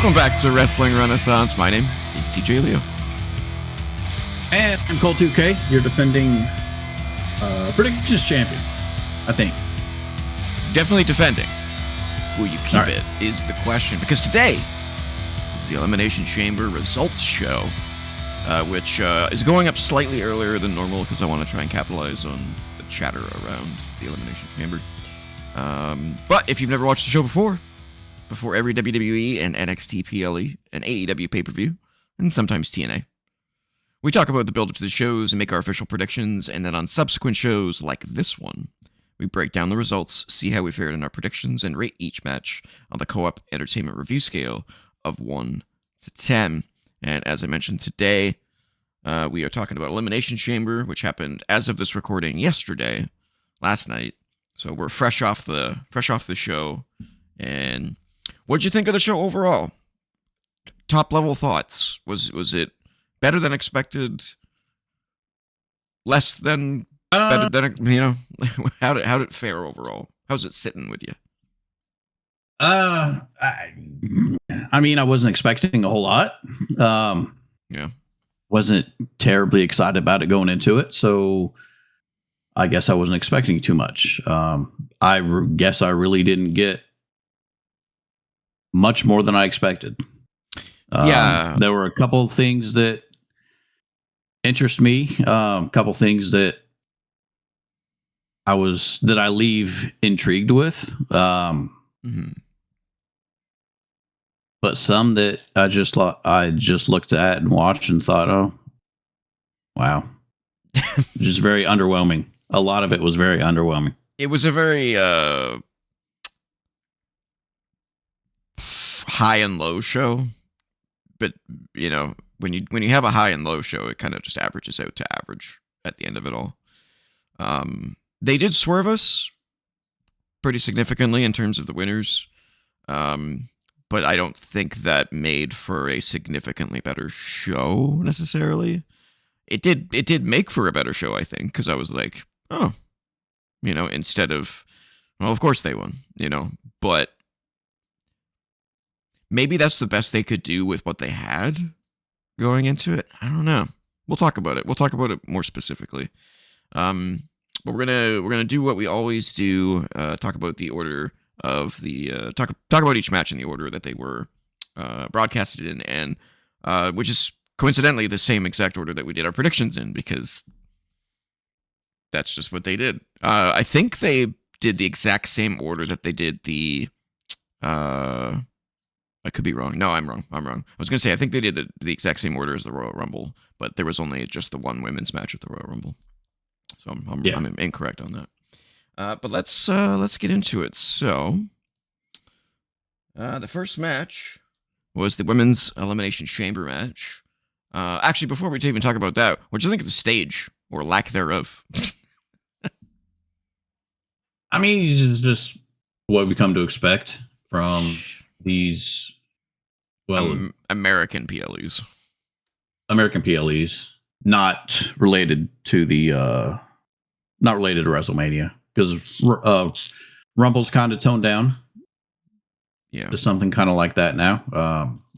Welcome back to Wrestling Renaissance. My name is TJ Leo. And I'm Cole 2K, your defending predictions champion, I think. Definitely defending. Will you keep it is the question. Because today is the Elimination Chamber Results show, which is going up slightly earlier than normal because I want to try and capitalize on the chatter around the Elimination Chamber. But if you've never watched the show before every WWE and NXT PLE and AEW pay-per-view, and sometimes TNA, we talk about the build-up to the shows and make our official predictions, and then on subsequent shows like this one, we break down the results, see how we fared in our predictions, and rate each match on the Co-op Entertainment Review scale of 1 to 10. And as I mentioned today, we are talking about Elimination Chamber, which happened as of this recording yesterday, last night. So we're fresh off the show. And what'd you think of the show overall? Top level thoughts. Was it better than expected? Less than better than, you know? How did it fare overall? How's it sitting with you? I mean, I wasn't expecting a whole lot. Yeah. Wasn't terribly excited about it going into it, so I guess I wasn't expecting too much. Guess I really didn't get much more than I expected. There were a couple of things that interest me. A couple of things that I leave intrigued with. But some that I just looked at and watched and thought, oh, wow, just very underwhelming. A lot of it was very underwhelming. It was a very high and low show, but you know, when you have a high and low show, it kind of just averages out to average at the end of it all. They did swerve us pretty significantly in terms of the winners, but I don't think that made for a significantly better show necessarily. It did make for a better show, I think, because I was like, oh, you know, instead of, well, of course they won, you know, but maybe that's the best they could do with what they had going into it. I don't know. We'll talk about it. We'll talk about it more specifically. But we're gonna do what we always do. Talk about the order of the talk about each match in the order that they were broadcasted in, and which is coincidentally the same exact order that we did our predictions in, because that's just what they did. I think they did the exact same order that they did the. I could be wrong. No, I'm wrong. I was going to say, I think they did the exact same order as the Royal Rumble, but there was only just the one women's match at the Royal Rumble. So I'm incorrect on that. But let's get into it. So the first match was the Women's Elimination Chamber match. Actually, before we even talk about that, what do you think of the stage, or lack thereof? I mean, it's just what we come to expect from these, American PLEs. American PLEs, not related to WrestleMania, because Rumble's kind of toned down. Yeah, to something kind of like that now.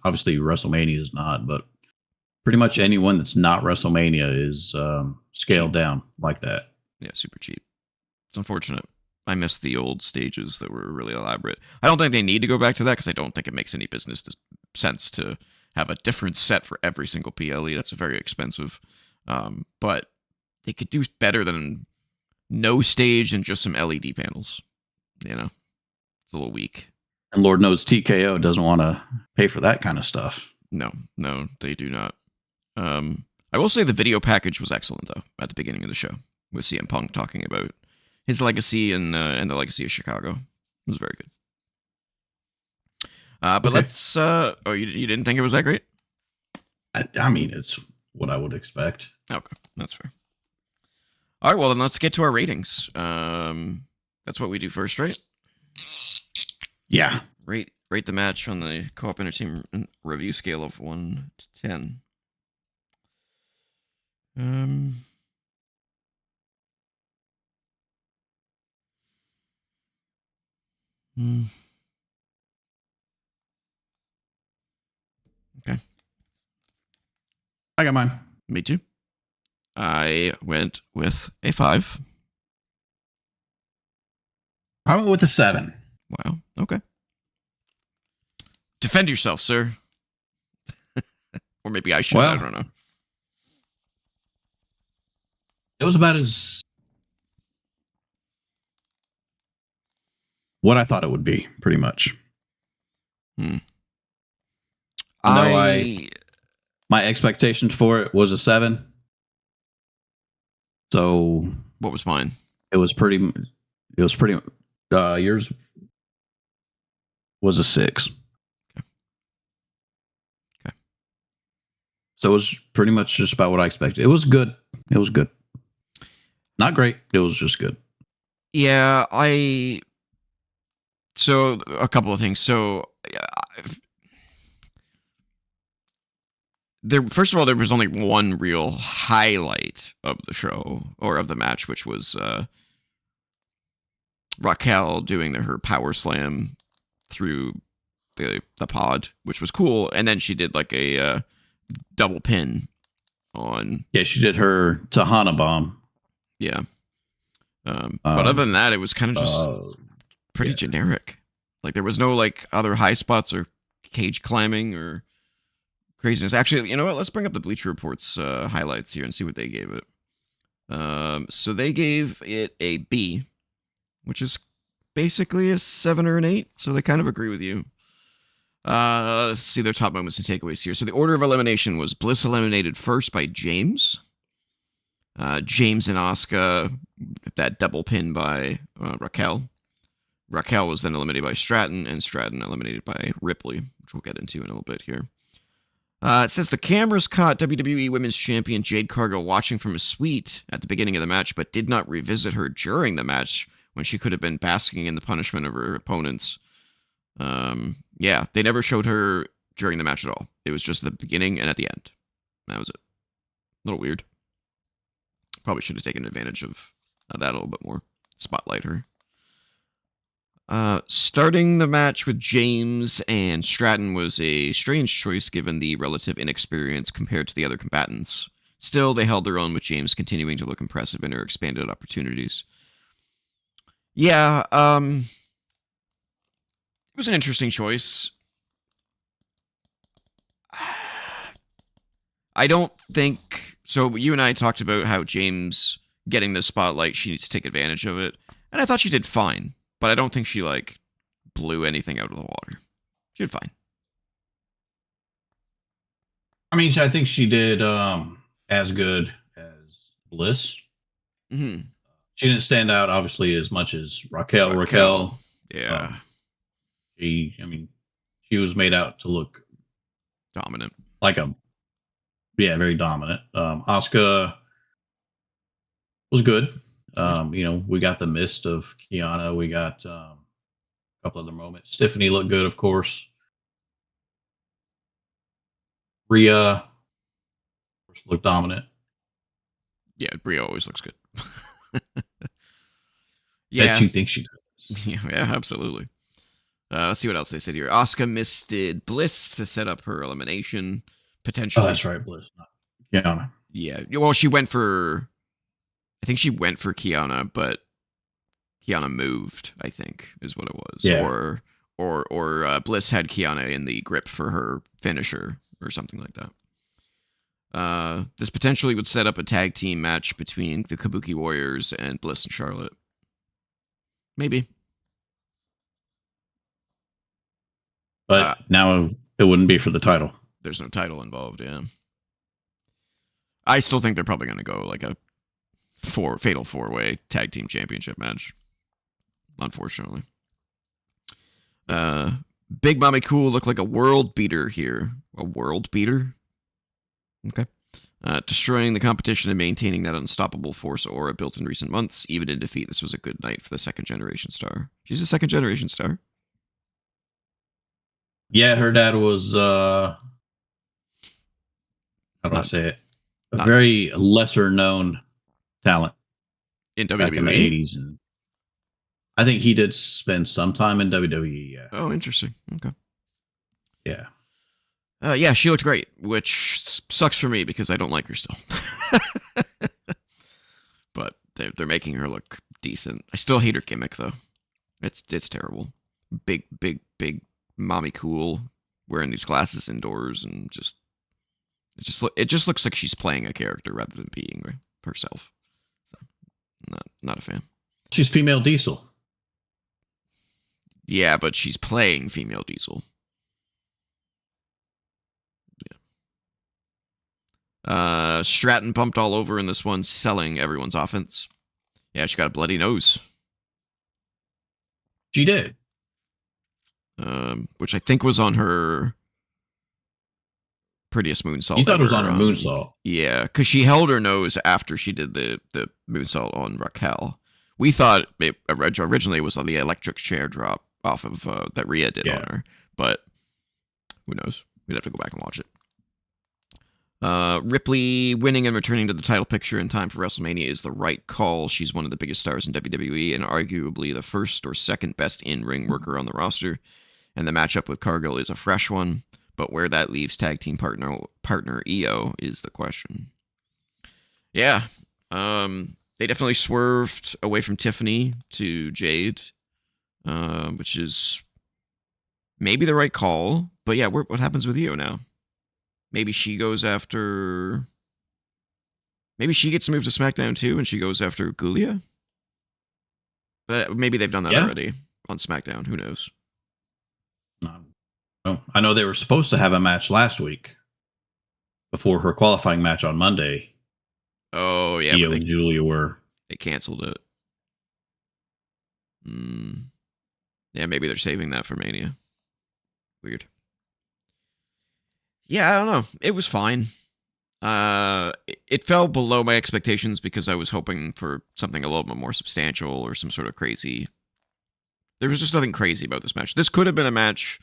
Obviously, WrestleMania is not, but pretty much anyone that's not WrestleMania is scaled down like that. Yeah, super cheap. It's unfortunate. I miss the old stages that were really elaborate. I don't think they need to go back to that, because I don't think it makes any business sense to have a different set for every single PLE. That's very expensive. But they could do better than no stage and just some LED panels. You know, it's a little weak. And Lord knows TKO doesn't want to pay for that kind of stuff. No, they do not. I will say the video package was excellent, though, at the beginning of the show, with CM Punk talking about his legacy and the legacy of Chicago. It was very good. But okay. Let's... you didn't think it was that great? I mean, it's what I would expect. Okay, that's fair. All right, well, then let's get to our ratings. That's what we do first, right? Yeah. Rate the match on the Co-op Entertainment Review scale of 1 to 10. Okay. I got mine. Me too. I went with a 5. I went with a 7. Wow. Okay. Defend yourself, sir. Or maybe I should. I don't know. It was about as what I thought it would be, pretty much. My expectations for it was a 7. So what was mine? It was pretty. Yours was a 6. Okay. So it was pretty much just about what I expected. It was good. Not great. It was just good. Yeah, So a couple of things. So first of all, there was only one real highlight of the show or of the match, which was Raquel doing her power slam through the pod, which was cool. And then she did like a double pin on. Yeah, she did her Tahana bomb. Yeah. But other than that, it was kind of just pretty generic. Like there was no like other high spots or cage climbing or craziness. Actually, you know what? Let's bring up the Bleacher Report's highlights here and see what they gave it. So they gave it a B, which is basically a 7 or an 8. So they kind of agree with you. Let's see their top moments and takeaways here. So the order of elimination was Bliss eliminated first by James. James and Asuka, that double pin by Raquel. Raquel was then eliminated by Stratton, and Stratton eliminated by Ripley, which we'll get into in a little bit here. It says the cameras caught WWE Women's Champion Jade Cargill watching from a suite at the beginning of the match, but did not revisit her during the match when she could have been basking in the punishment of her opponents. Yeah, they never showed her during the match at all. It was just at the beginning and at the end. That was it. A little weird. Probably should have taken advantage of that a little bit more. Spotlight her. Starting the match with James and Stratton was a strange choice given the relative inexperience compared to the other combatants. Still, they held their own with James continuing to look impressive in her expanded opportunities. Yeah, it was an interesting choice. I don't think... So you and I talked about how James getting the spotlight, she needs to take advantage of it. And I thought she did fine. But I don't think she, like, blew anything out of the water. She did fine. I mean, I think she did as good as Bliss. Mm-hmm. She didn't stand out, obviously, as much as Raquel. Yeah. She was made out to look dominant. Very dominant. Asuka was good. We got the mist of Kiana. We got a couple other moments. Stephanie looked good, of course. Rhea, of course, looked dominant. Yeah, Rhea always looks good. Yeah. Bet you think she does. Yeah, absolutely. Let's see what else they said here. Asuka misted Bliss to set up her elimination. Potentially. Oh, that's right, Bliss. Not Kiana. Yeah. Well, she went for... I think she went for Kiana, but Kiana moved, I think, is what it was. Yeah. Or Bliss had Kiana in the grip for her finisher or something like that. This potentially would set up a tag team match between the Kabuki Warriors and Bliss and Charlotte. Maybe. But now it wouldn't be for the title. There's no title involved, yeah. I still think they're probably going to go like a fatal 4-way tag team championship match. Unfortunately. Big Mommy Cool looked like a world beater here. A world beater? Okay. Destroying the competition and maintaining that unstoppable force aura built in recent months. Even in defeat, this was a good night for the second generation star. She's a second generation star. Yeah, her dad was how do I say it? A very lesser known talent in WWE back in the 80s, and I think he did spend some time in WWE. Yeah. Oh, interesting. Okay. Yeah. Yeah, she looked great, which sucks for me because I don't like her still. But they're making her look decent. I still hate her gimmick though. It's terrible. Big mommy cool wearing these glasses indoors and it just looks like she's playing a character rather than being herself. So, not a fan. She's female Diesel. Yeah, but she's playing female Diesel. Yeah. Stratton pumped all over in this one, selling everyone's offense. Yeah, she got a bloody nose. She did. Which I think was on her prettiest moonsault. You thought it was on her moonsault? Yeah, because she held her nose after she did the moonsault on Raquel. We thought it originally was on the electric chair drop off of that Rhea did on her, but who knows? We'd have to go back and watch it. Ripley winning and returning to the title picture in time for WrestleMania is the right call. She's one of the biggest stars in WWE and arguably the first or second best in-ring worker on the roster. And the matchup with Cargill is a fresh one, but where that leaves tag team partner Io is the question. Yeah, they definitely swerved away from Tiffany to Jade, which is maybe the right call. But yeah, what happens with Io now? Maybe she goes after... Maybe she gets moved to SmackDown too, and she goes after Giulia? But maybe they've done that already on SmackDown. Who knows? I know they were supposed to have a match last week before her qualifying match on Monday. Oh, yeah. Io and Giulia were. They canceled it. Yeah, maybe they're saving that for Mania. Weird. Yeah, I don't know. It was fine. It fell below my expectations because I was hoping for something a little bit more substantial or some sort of crazy. There was just nothing crazy about this match. This could have been a match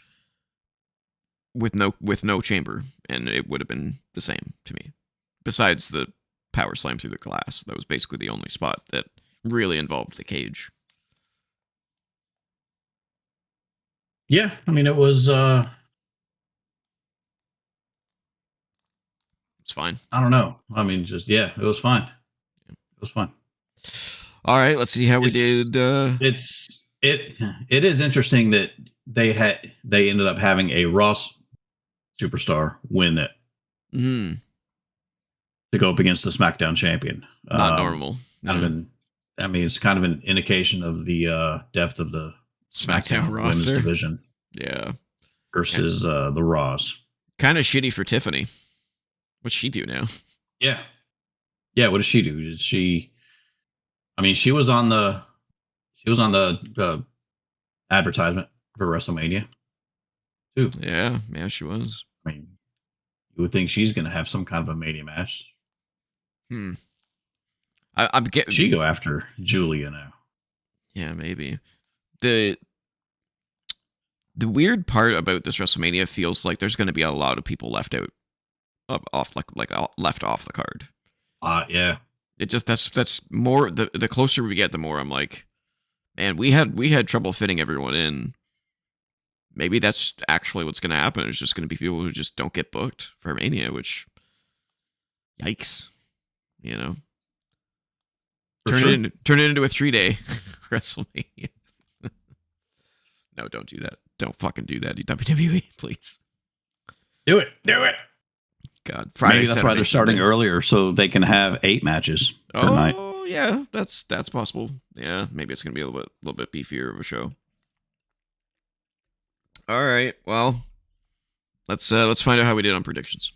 with no chamber, and it would have been the same to me. Besides the power slam through the glass, that was basically the only spot that really involved the cage. Yeah, I mean it was. It's fine. I don't know. I mean, it was fine. It was fine. All right, let's see how we did. It is interesting that they ended up having a Raw superstar win it to go up against the SmackDown champion. Not normal. It's kind of an indication of the depth of the SmackDown women's division. Yeah. Versus the Raws. Kind of shitty for Tiffany. What's she do now? Yeah. Yeah, what does she do? Did she... I mean, she was on the advertisement for WrestleMania too. Yeah, she was. I mean, you would think she's going to have some kind of a Mania match. I'm getting. She go after Giulia now. Yeah, maybe. The weird part about this WrestleMania feels like there's going to be a lot of people left out, left off the card. Yeah. It just that's more the closer we get, the more I'm like, man, we had trouble fitting everyone in. Maybe that's actually what's going to happen. It's just going to be people who just don't get booked for Mania, which, yikes, you know. Turn it into a 3-day WrestleMania. No, don't do that. Don't fucking do that, WWE, please. Do it. God, Friday. Maybe that's Saturday, why they're starting earlier, so they can have 8 matches per night. Oh yeah, that's possible. Yeah, maybe it's gonna be a little bit beefier of a show. All right, well, let's find out how we did on predictions.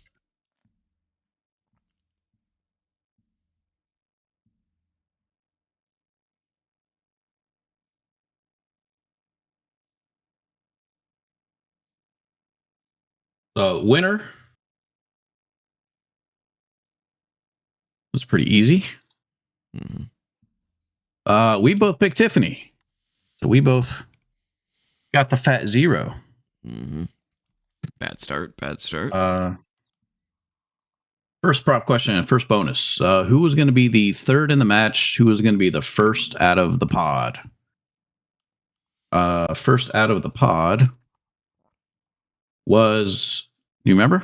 Winner was pretty easy. We both picked Tiffany, so we both got the fat 0. Bad start. First prop question and first bonus. Who was going to be the third in the match? Who was going to be the first out of the pod? First out of the pod was You remember?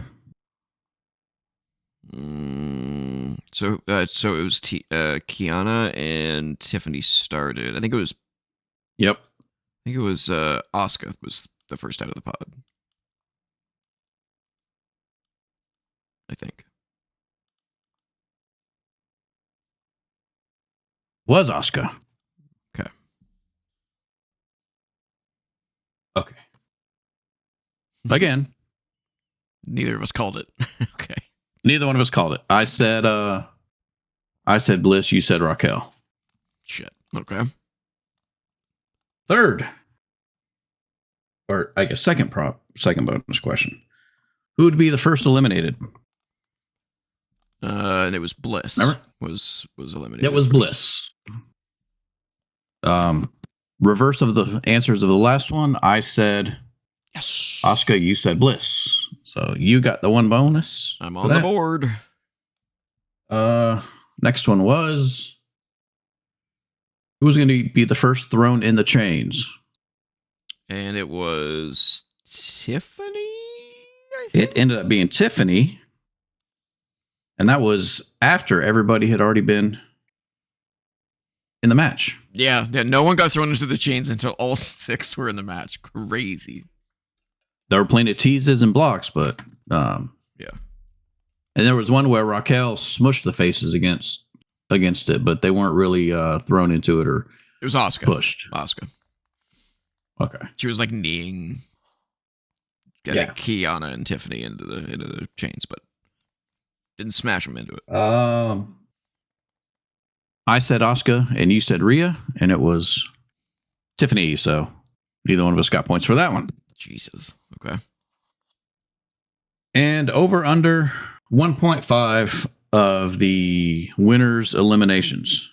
So it was Kiana and Tiffany started. I think it was. Yep. I think it was Asuka was the first out of the pod. I think. Was Asuka. Okay. Okay. Again. Neither of us called it. Okay. Neither one of us called it. I said Bliss, you said Raquel. Shit. Okay. Third. Or I guess second bonus question. Who would be the first eliminated? And it was Bliss. Remember? Was eliminated. It was Bliss. Reverse of the answers of the last one. I said yes. Asuka, you said Bliss. So you got the one bonus. I'm on the board. Next one was who was going to be the first thrown in the chains? And it was Tiffany, I think? It ended up being Tiffany. And that was after everybody had already been in the match. Yeah, no one got thrown into the chains until all 6 were in the match. Crazy. They were playing at teases and blocks, but yeah. And there was one where Raquel smushed the faces against it, but they weren't really thrown into it or it was Asuka. Pushed. Asuka. Okay. She was like kneeing, getting Kiana and Tiffany into the chains, but didn't smash them into it. I said Asuka and you said Rhea, and it was Tiffany. So neither one of us got points for that one. Jesus. Okay. And over under 1.5 of the winners' eliminations.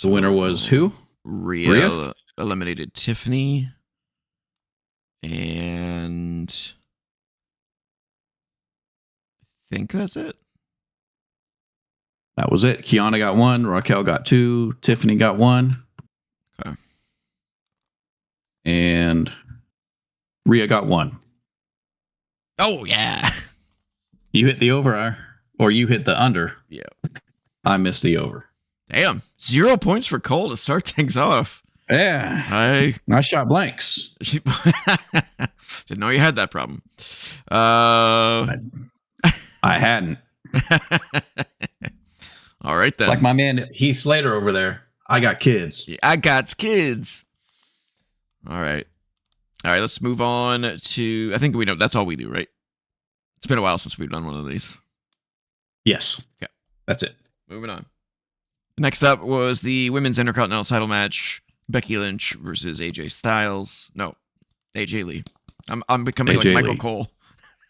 The winner was who? Rhea eliminated Tiffany. And I think that's it. That was it. Kiana got 1. Raquel got 2. Tiffany got 1. Okay. And Rhea got 1. Oh, yeah. You hit the over, or you hit the under. Yeah. I missed the over. Damn. 0 points for Cole to start things off. Yeah. I shot blanks. Didn't know you had that problem. I hadn't. All right, then. Like my man Heath Slater over there. I got kids. Yeah, I got kids. All right. Let's move on to. I think we know that's all we do, right? It's been a while since we've done one of these. Yes. Okay. That's it. Moving on. Next up was the women's Intercontinental title match: Becky Lynch versus AJ Styles. No, AJ Lee. I'm becoming AJ like Michael Cole.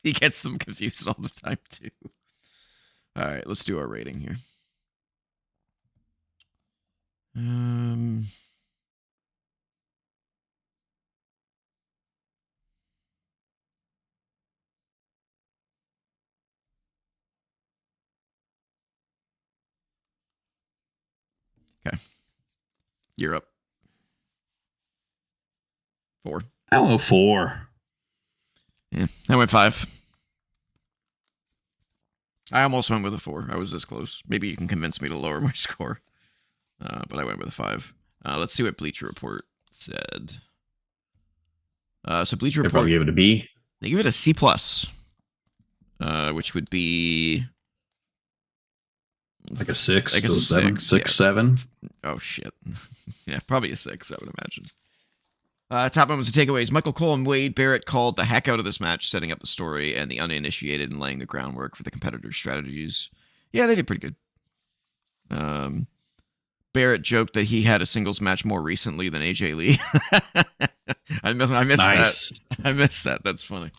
He gets them confused all the time too. All right, let's do our rating here. Okay. You're up. 4. I went 4. Yeah, I went 5. I almost went with a 4. I was this close. Maybe you can convince me to lower my score. But I went with a 5. Let's see what Bleacher Report said. So Bleacher Report probably gave it a B. They give it a C+, which would be like a 6, like a 7, 6, 7. Oh shit! Yeah, probably a 6. I would imagine. Top moments and takeaways. Michael Cole and Wade Barrett called the heck out of this match, setting up the story and the uninitiated and laying the groundwork for the competitors' strategies. Yeah, they did pretty good. Barrett joked that he had a singles match more recently than AJ Lee. I missed that. I missed that. That's funny.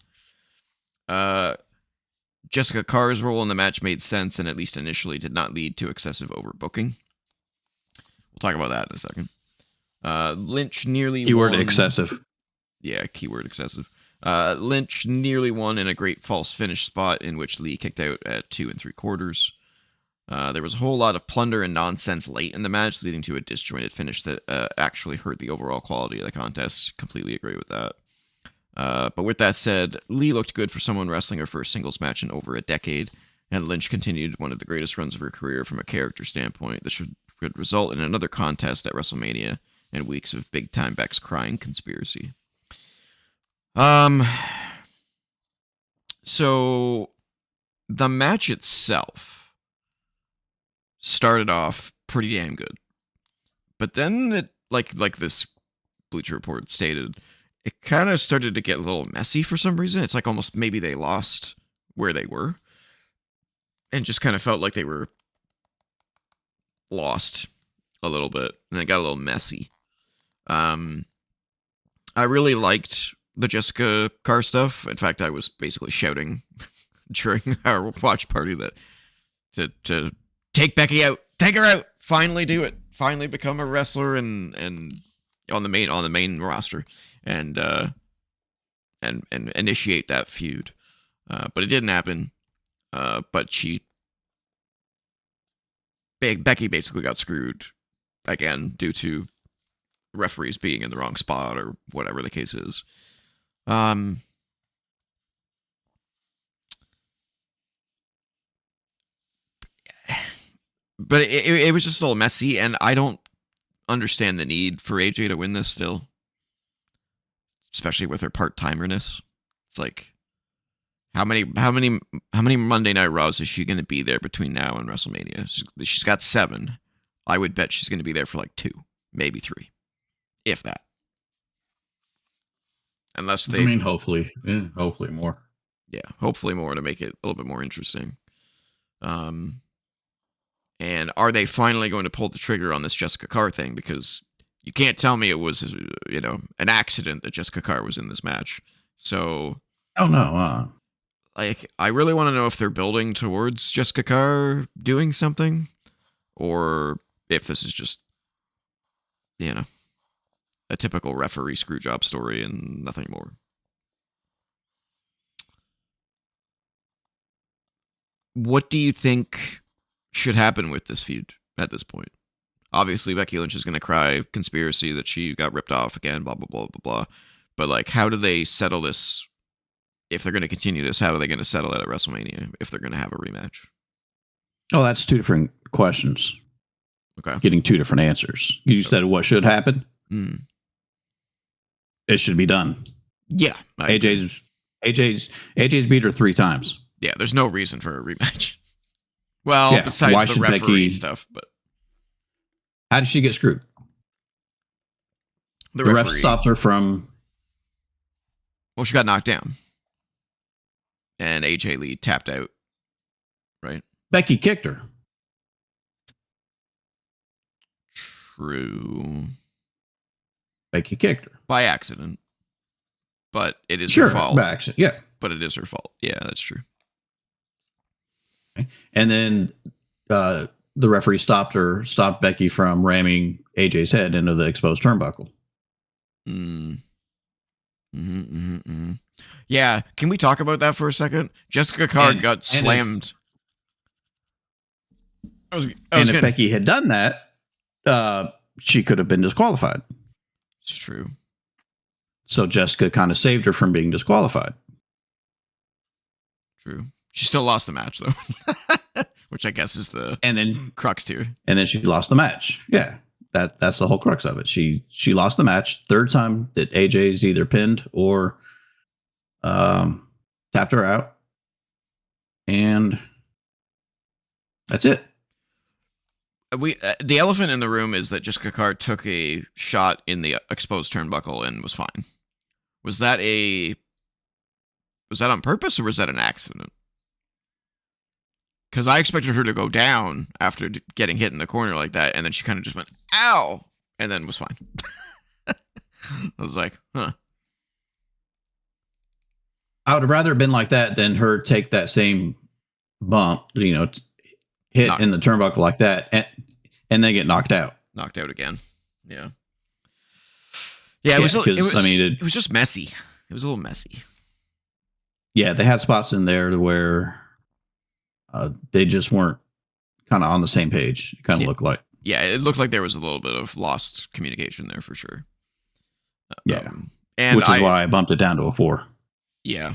Jessica Carr's role in the match made sense and at least initially did not lead to excessive overbooking. We'll talk about that in a second. Lynch nearly keyword won. Excessive. Yeah, keyword excessive. Lynch nearly won in a great false finish spot in which Lee kicked out at 2 3/4. There was a whole lot of plunder and nonsense late in the match, leading to a disjointed finish that actually hurt the overall quality of the contest. Completely agree with that. But with that said, Lee looked good for someone wrestling her first singles match in over a decade, and Lynch continued one of the greatest runs of her career from a character standpoint. This could result in another contest at WrestleMania and weeks of Big Time Beck's crying conspiracy. So the match itself started off pretty damn good, but then it, like this Bleacher Report stated, it kind of started to get a little messy for some reason. It's like almost maybe they lost where they were and just kind of felt like they were lost a little bit, and it got a little messy. I really liked the Jessica Carr stuff. In fact, I was basically shouting during our watch party that to take Becky out, take her out, finally do it, finally become a wrestler and on the main roster and initiate that feud. But it didn't happen. But Becky basically got screwed again due to referees being in the wrong spot or whatever the case is. But it was just a little messy, and I don't understand the need for AJ to win this still, especially with her part-timerness. It's like, how many Monday Night Raws is she going to be there between now and WrestleMania? She's got 7. I would bet she's going to be there for like 2, maybe 3, if that. Unless they, hopefully more. Yeah, hopefully more to make it a little bit more interesting. And are they finally going to pull the trigger on this Jessica Carr thing? Because you can't tell me it was, an accident that Jessica Carr was in this match. So, oh no, I really want to know if they're building towards Jessica Carr doing something, or if this is just, a typical referee screwjob story and nothing more. What do you think should happen with this feud at this point? Obviously, Becky Lynch is going to cry conspiracy that she got ripped off again, blah, blah, blah, blah, blah. But, like, how do they settle this? If they're going to continue this, how are they going to settle it at WrestleMania if they're going to have a rematch? Oh, that's 2 different questions. Okay. Getting 2 different answers. You said what should happen? It should be done. Yeah. AJ's beat her 3 times. Yeah, there's no reason for a rematch. Well, besides the referee stuff, but how did she get screwed? The ref stopped her from. Well, she got knocked down, and AJ Lee tapped out. Right? Becky kicked her. True. Becky kicked her by accident, but it is her fault. By accident, yeah. But it is her fault. Yeah, that's true. Okay. And then the referee stopped Becky from ramming AJ's head into the exposed turnbuckle. Yeah, can we talk about that for a second? Jessica Carr got slammed. If Becky had done that, she could have been disqualified. It's true. So Jessica kind of saved her from being disqualified. True. She still lost the match, though, which I guess is the crux here. And then she lost the match. Yeah, that's the whole crux of it. She lost the match. 3rd time that AJ's either pinned or tapped her out. And that's it. The elephant in the room is that Jessica Carr took a shot in the exposed turnbuckle and was fine. Was that on purpose or was that an accident? Because I expected her to go down after getting hit in the corner like that, and then she kind of just went, ow, and then was fine. I was like, huh. I would have rather been like that than her take that same bump, hit in the turnbuckle like that, and then get knocked out. Knocked out again. Yeah. Yeah, it was just messy. It was a little messy. Yeah, they had spots in there where they just weren't kind of on the same page. It kind of looked like. Yeah, it looked like there was a little bit of lost communication there for sure. Yeah. And which is why I bumped it down to a 4. Yeah.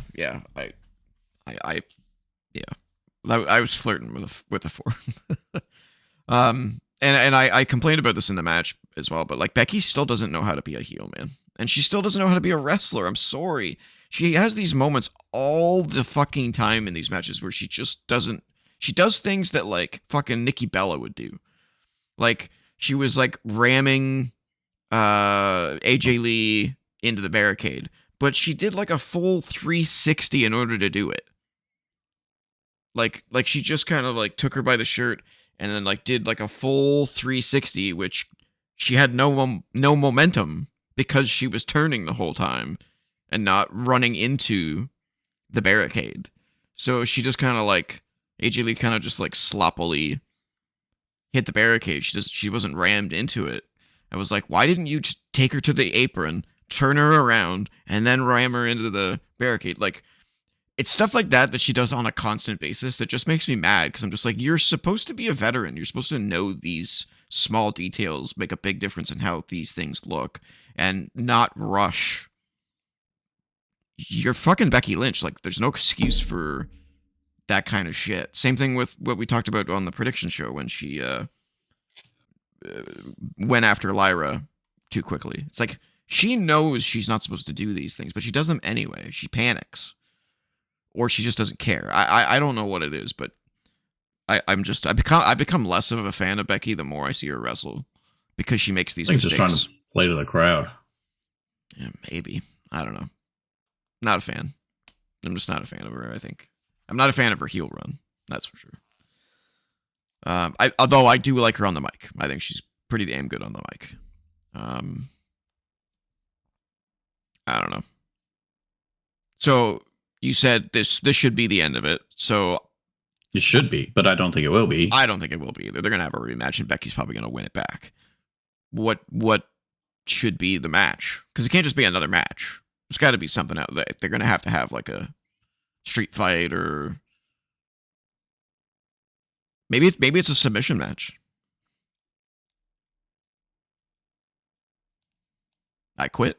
I was flirting with a 4. And I complained about this in the match as well, but like Becky still doesn't know how to be a heel, man. And she still doesn't know how to be a wrestler. I'm sorry. She has these moments all the fucking time in these matches where she just doesn't. She does things that like fucking Nikki Bella would do. Like she was like ramming AJ Lee into the barricade, but she did like a full 360 in order to do it. Like she just kind of like took her by the shirt and then like did like a full 360, which she had no momentum because she was turning the whole time and not running into the barricade. So she just kind of like AJ Lee kind of just like sloppily hit the barricade. She wasn't rammed into it. I was like, why didn't you just take her to the apron, turn her around, and then ram her into the barricade? Like, it's stuff like that she does on a constant basis that just makes me mad because I'm just like, you're supposed to be a veteran. You're supposed to know these small details make a big difference in how these things look and not rush. You're fucking Becky Lynch. Like, there's no excuse for that kind of shit. Same thing with what we talked about on the prediction show when she went after Lyra too quickly. It's like, she knows she's not supposed to do these things, but she does them anyway. She panics. Or she just doesn't care. I don't know what it is, but I become less of a fan of Becky the more I see her wrestle because she makes these mistakes. Just trying to play to the crowd. Yeah, maybe. I don't know. Not a fan. I'm just not a fan of her. I think I'm not a fan of her heel run. That's for sure. Although I do like her on the mic. I think she's pretty damn good on the mic. I don't know. So you said this should be the end of it. So it should be, but I don't think it will be. I don't think it will be either. They're gonna have a rematch, and Becky's probably gonna win it back. What should be the match? Because it can't just be another match. There's got to be something out there. They're gonna have to have like a street fight, or maybe it's a submission match. I quit.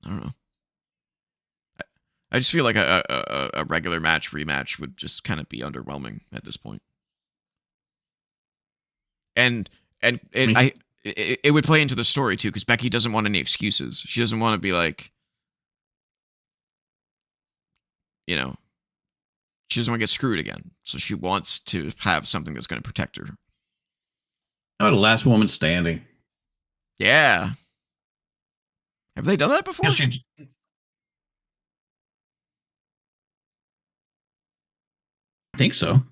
I don't know. I just feel like a regular match rematch would just kind of be underwhelming at this point. And it would play into the story too, because Becky doesn't want any excuses. She doesn't want to be like, you know, she doesn't want to get screwed again. So she wants to have something that's going to protect her. Oh, the last woman standing. Yeah. Have they done that before? I think so.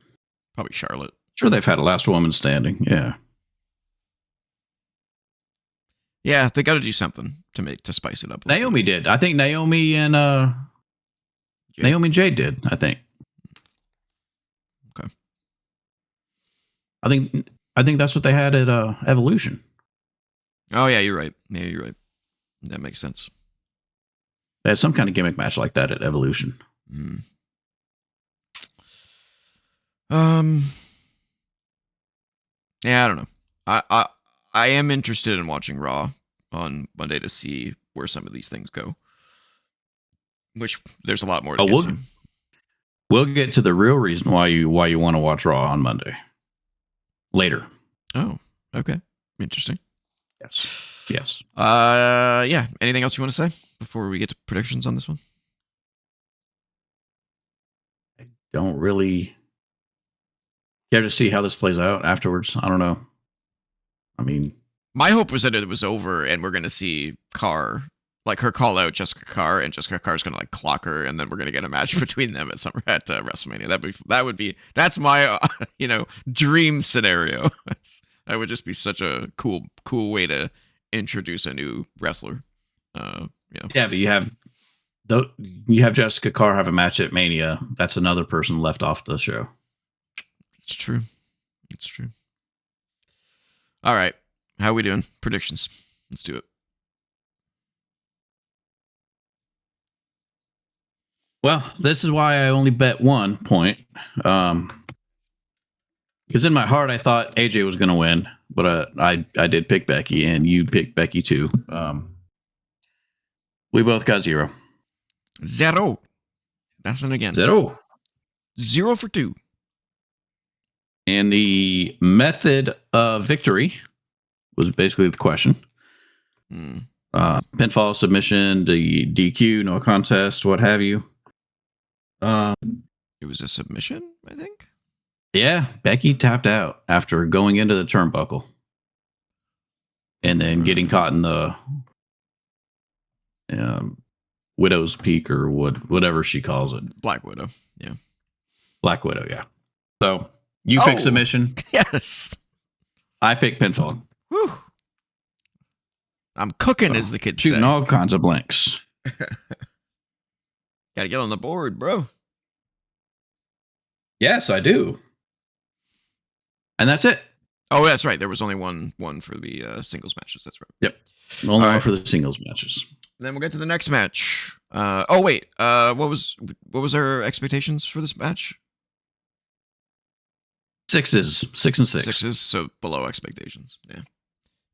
Probably Charlotte. Sure, they've had a last woman standing. Yeah. Yeah, they got to do something to spice it up. Naomi did. I think Naomi and Naomi Jade did. I think. Okay. I think that's what they had at Evolution. Oh yeah, you're right. Yeah, you're right. That makes sense. They had some kind of gimmick match like that at Evolution. Mm. Yeah, I don't know. I am interested in watching Raw on Monday to see where some of these things go. Which there's a lot more to get to. We'll get to the real reason why you want to watch Raw on Monday. Later. Oh, okay. Interesting. Yes. Yeah. Anything else you want to say before we get to predictions on this one? I don't really care to see how this plays out afterwards. I don't know. I mean, my hope was that it was over and we're going to see Carr, like her call out Jessica Carr, and Jessica Carr's going to like clock her, and then we're going to get a match between them at Wrestlemania. That's my dream scenario. That would just be such a cool way to introduce a new wrestler. Yeah, but you have Jessica Carr have a match at Mania. That's another person left off the show. It's true. All right. How are we doing? Predictions. Let's do it. Well, this is why I only bet 1 point. Because in my heart, I thought AJ was going to win, but I did pick Becky, and you picked Becky too. We both got 0. 0. Nothing again. 0. 0 for 2. And the method of victory was basically the question. Pinfall, submission, the DQ, no contest, what have you. It was a submission, I think. Yeah, Becky tapped out after going into the turnbuckle and then getting caught in the Widow's Peak or whatever she calls it. Black Widow, yeah. Black Widow, yeah. So you pick submission. Yes. I pick pinfall. Whew. I'm cooking, as the kids shooting say. all kinds of blanks. Gotta get on the board, bro. Yes, I do. And that's it. Oh, that's right. There was only one for the singles matches. That's right. Yep. Only one for the singles matches. Then we'll get to the next match. What was our expectations for this match? 6s. 6 and 6. 6s, so below expectations. Yeah.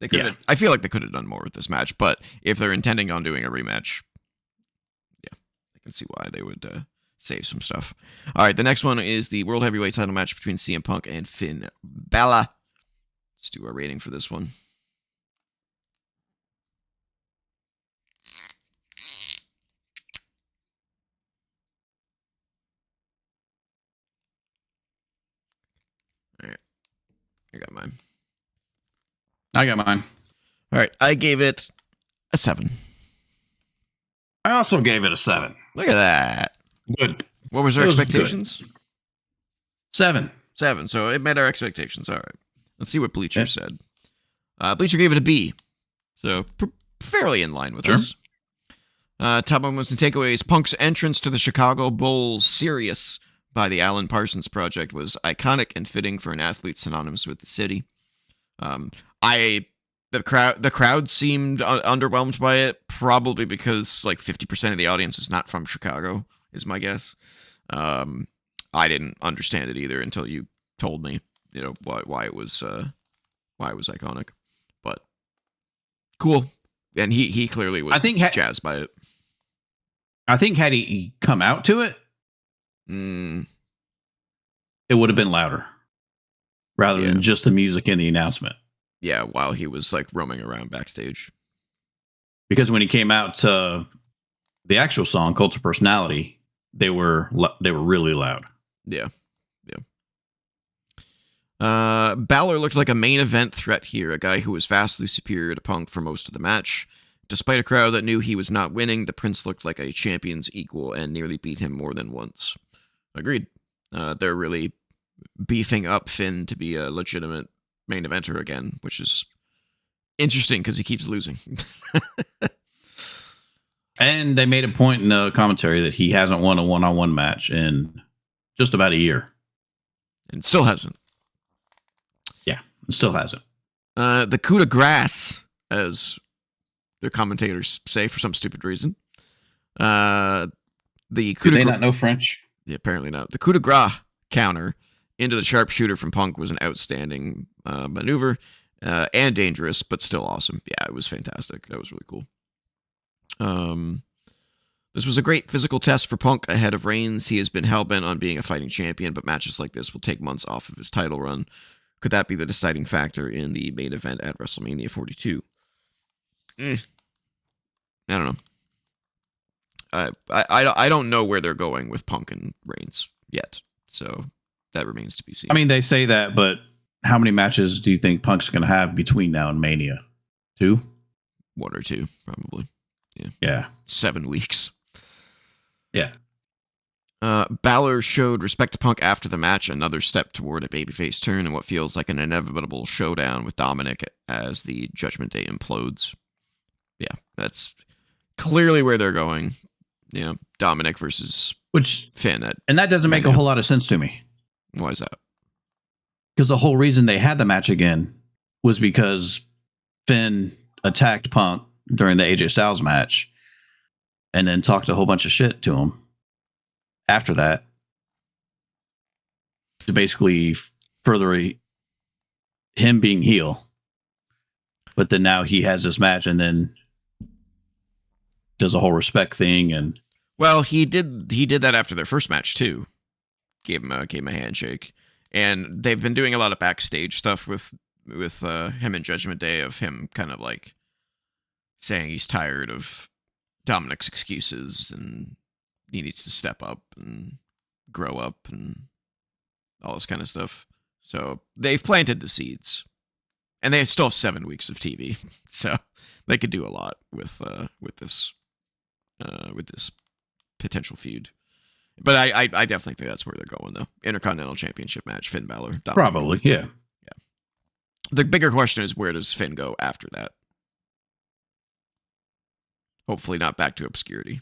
They could have, I feel like they could have done more with this match, but if they're intending on doing a rematch, yeah, I can see why they would save some stuff. All right, the next one is the World Heavyweight title match between CM Punk and Finn Balor. Let's do our rating for this one. All right, I got mine. All right, I gave it a 7. I also gave it a 7. Look at that. Good. What was our expectations? Good. 7. 7. So it met our expectations. All right. Let's see what Bleacher said. Bleacher gave it a B. So fairly in line with us. Top moments and takeaways. Punk's entrance to the Chicago Bowl Serious by the Alan Parsons Project was iconic and fitting for an athlete synonymous with the city. The crowd seemed underwhelmed by it, probably because like 50% of the audience is not from Chicago, is my guess. I didn't understand it either until you told me, why it was iconic. But cool, and he clearly was jazzed by it. I think had he come out to it, it would have been louder, rather than just the music and the announcement. Yeah, while he was like roaming around backstage. Because when he came out to the actual song, Cult of Personality, they were really loud. Yeah. Balor looked like a main event threat here, a guy who was vastly superior to Punk for most of the match. Despite a crowd that knew he was not winning, the Prince looked like a champion's equal and nearly beat him more than once. Agreed. They're really beefing up Finn to be a legitimate main eventer again, which is interesting because he keeps losing. And they made a point in the commentary that he hasn't won a one-on-one match in just about a year. And still hasn't. Yeah, still hasn't. The coup de grace, as their commentators say for some stupid reason. The coup Do they not know French? Yeah, apparently not. The coup de grace counter into the sharpshooter from Punk was an outstanding maneuver and dangerous, but still awesome. Yeah, it was fantastic. That was really cool. This was a great physical test for Punk ahead of Reigns. He has been hellbent on being a fighting champion, but matches like this will take months off of his title run. Could that be the deciding factor in the main event at WrestleMania 42? I don't know. I don't know where they're going with Punk and Reigns yet, so that remains to be seen. I mean, they say that, but how many matches do you think Punk's going to have between now and Mania? 2? 1 or 2, probably. Yeah. 7 weeks. Yeah. Balor showed respect to Punk after the match, another step toward a babyface turn in what feels like an inevitable showdown with Dominic as the Judgment Day implodes. Yeah, that's clearly where they're going. Dominic versus Finn. And that doesn't make a whole lot of sense to me. Why is that? Because the whole reason they had the match again was because Finn attacked Punk during the AJ Styles match and then talked a whole bunch of shit to him after that to basically further him being heel. But then now he has this match, and then does a whole respect thing, and well, he did that after their first match too. Gave him a handshake, and they've been doing a lot of backstage stuff with him and Judgment Day, of him kind of like saying he's tired of Dominic's excuses and he needs to step up and grow up and all this kind of stuff. So they've planted the seeds, and they still have 7 weeks of TV, so they could do a lot with this potential feud. But I definitely think that's where they're going, though. Intercontinental Championship match, Finn Balor. Dominic. Probably, yeah. The bigger question is, where does Finn go after that? Hopefully not back to obscurity.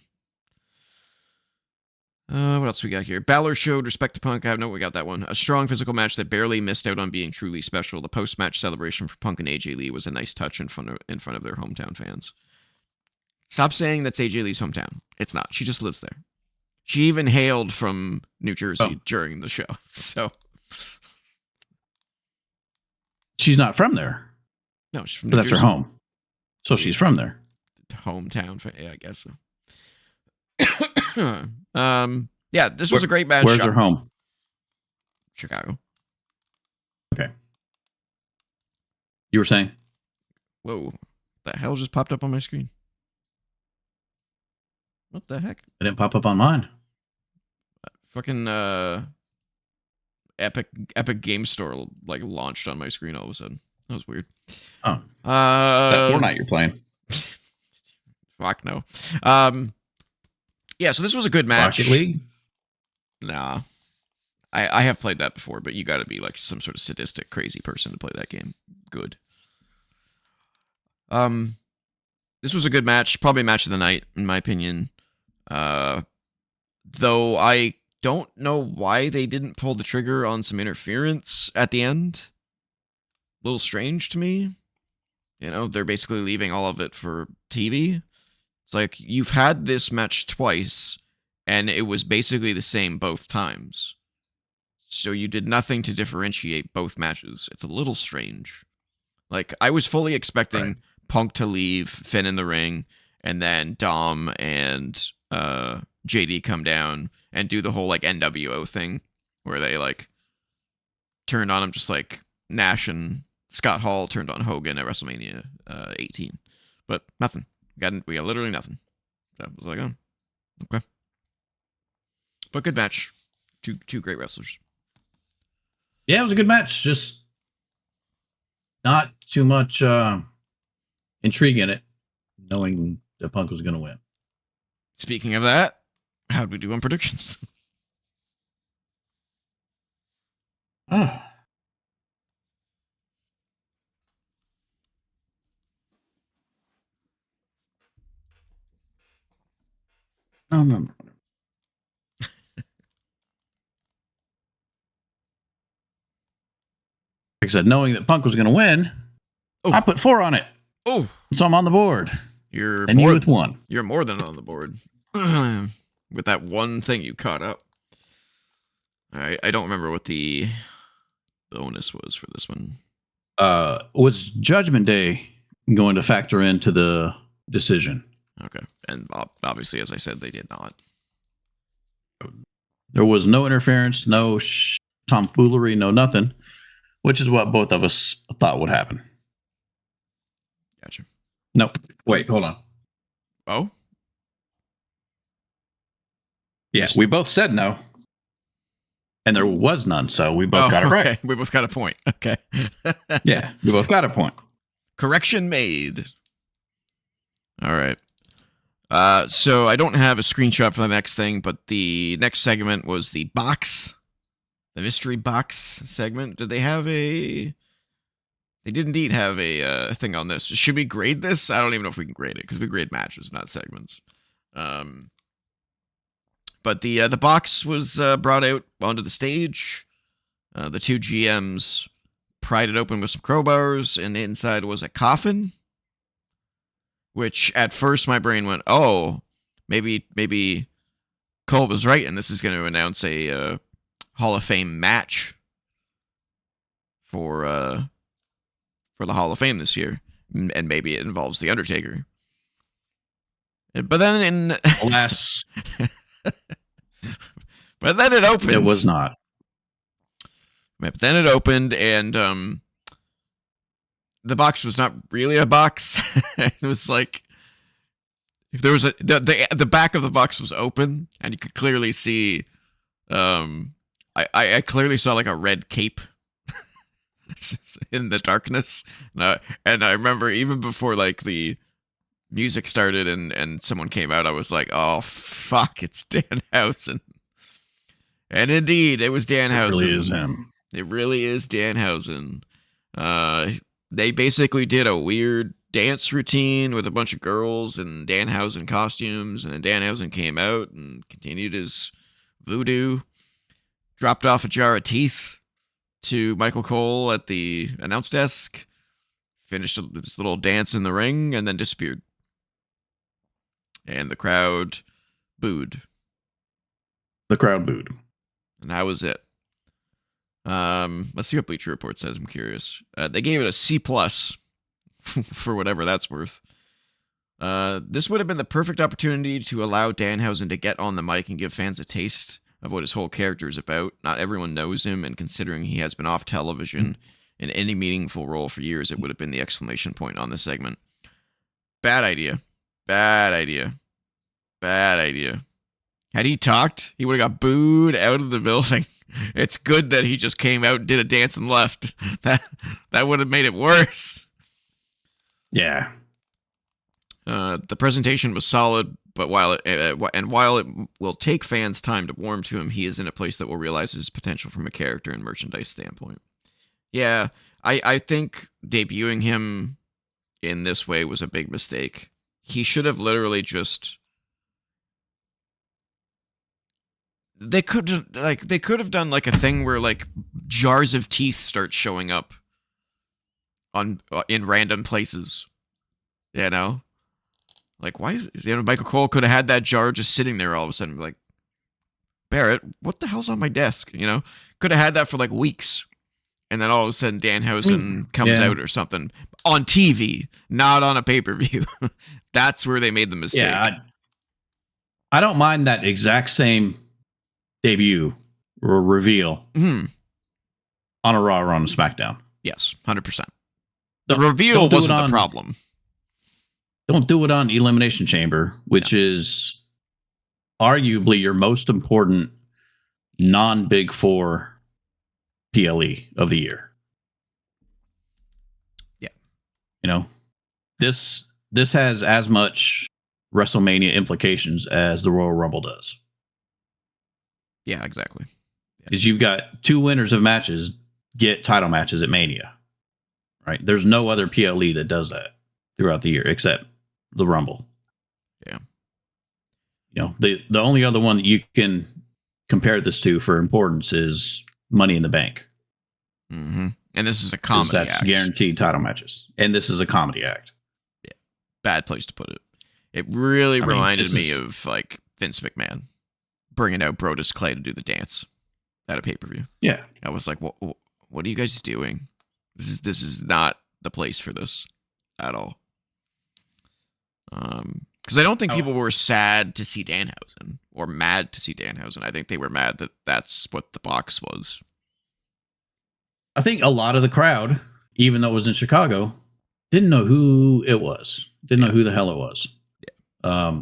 What else we got here? Balor showed respect to Punk. I know we got that one. A strong physical match that barely missed out on being truly special. The post-match celebration for Punk and AJ Lee was a nice touch in front of their hometown fans. Stop saying that's AJ Lee's hometown. It's not. She just lives there. She even hailed from New Jersey during the show. So she's not from there. No, she's from New Jersey. That's her home. So she's from there. Hometown, yeah, I guess so. Yeah, this was a great match. Where's her home? Chicago. Okay. You were saying? Whoa, the hell just popped up on my screen? What the heck? It didn't pop up on mine. Fucking Epic Game Store like launched on my screen all of a sudden. That was weird. Oh. That Fortnite you're playing. Fuck no. Yeah, so this was a good match. Rocket League? Nah. I have played that before, but you got to be like some sort of sadistic, crazy person to play that game. Good. This was a good match, probably match of the night in my opinion. Though I don't know why they didn't pull the trigger on some interference at the end. A little strange to me. You know, they're basically leaving all of it for TV. It's like, you've had this match twice, and it was basically the same both times. So you did nothing to differentiate both matches. It's a little strange. Like, I was fully expecting Punk to leave, Finn in the ring, and then Dom and JD come down and do the whole, like, NWO thing, where they, like, turned on him just like Nash and Scott Hall turned on Hogan at WrestleMania 18. But nothing. We got literally nothing. So I was like, oh, okay. But good match. Two great wrestlers. Yeah, it was a good match. Just not too much intrigue in it, knowing that Punk was going to win. Speaking of that, how'd we do on predictions? Oh. No. Like I said, knowing that Punk was going to win, I put 4 on it. Oh, so I'm on the board. You with 1. You're more than on the board with that one thing you caught up. All right, I don't remember what the bonus was for this one. Was Judgment Day going to factor into the decision? Okay, and obviously, as I said, they did not. There was no interference, no tomfoolery, no nothing, which is what both of us thought would happen. Gotcha. No, wait, hold on. Oh? Yes, we both said no. And there was none, so we both got it right. Okay. We both got a point. Okay. Yeah, we both got a point. Correction made. All right. So I don't have a screenshot for the next thing, but the next segment was the box. The mystery box segment. Did they have a... They did indeed have a thing on this. Should we grade this? I don't even know if we can grade it, because we grade matches, not segments. But the box was brought out onto the stage. The two GMs pried it open with some crowbars, and inside was a coffin. Which at first my brain went, oh, maybe Cole was right, and this is going to announce a Hall of Fame match for the Hall of Fame this year, and maybe it involves The Undertaker. But then Alas, but then it opened. It was not. But then it opened, and the box was not really a box. It was like if there was the back of the box was open, and you could clearly see. I clearly saw like a red cape in the darkness, and I remember even before like the music started and someone came out, I was like, oh fuck, it's Danhausen. And indeed, it was Danhausen. It really is him. It really is Danhausen. They basically did a weird dance routine with a bunch of girls in Danhausen costumes, and then Danhausen came out and continued his voodoo. Dropped off a jar of teeth to Michael Cole at the announce desk. Finished this little dance in the ring, and then disappeared. And the crowd booed. The crowd booed. And that was it. Let's see what Bleacher Report says. I'm curious. They gave it a C+ for whatever that's worth. This would have been the perfect opportunity to allow Danhausen to get on the mic and give fans a taste of what his whole character is about. Not everyone knows him, and considering he has been off television in any meaningful role for years, it would have been the exclamation point on the segment. Bad idea. Bad idea. Bad idea. Had he talked, he would have got booed out of the building. It's good that he just came out, did a dance, and left. That would have made it worse. Yeah. The presentation was solid, but while it will take fans time to warm to him, he is in a place that will realize his potential from a character and merchandise standpoint. Yeah, I think debuting him in this way was a big mistake. He should have literally just... They could have done like a thing where like jars of teeth start showing up in random places. You know? Like, why is Michael Cole could have had that jar just sitting there all of a sudden, like, Barrett, what the hell's on my desk? You know, could have had that for like weeks, and then all of a sudden Danhausen comes out or something on TV, not on a pay-per-view. That's where they made the mistake. Yeah, I don't mind that exact same debut or reveal on a Raw or on a SmackDown. Yes, 100%. The reveal wasn't the problem. Don't do it on Elimination Chamber, which is arguably your most important non-Big Four PLE of the year. Yeah. You know, this has as much WrestleMania implications as the Royal Rumble does. Yeah, exactly. Because you've got two winners of matches get title matches at Mania. Right? There's no other PLE that does that throughout the year except the Rumble. Yeah. You know, the only other one that you can compare this to for importance is Money in the Bank. Mm-hmm. And this is a comedy act. That's guaranteed title matches. And this is a comedy act. Yeah. Bad place to put it. It really reminded me of like Vince McMahon bringing out Brodus Clay to do the dance at a pay-per-view. Yeah. I was like, what are you guys doing? This is not the place for this at all. Because I don't think people were sad to see Danhausen or mad to see Danhausen. I think they were mad that that's what the box was. I think a lot of the crowd, even though it was in Chicago, didn't know who it was. Didn't know who the hell it was. Yeah.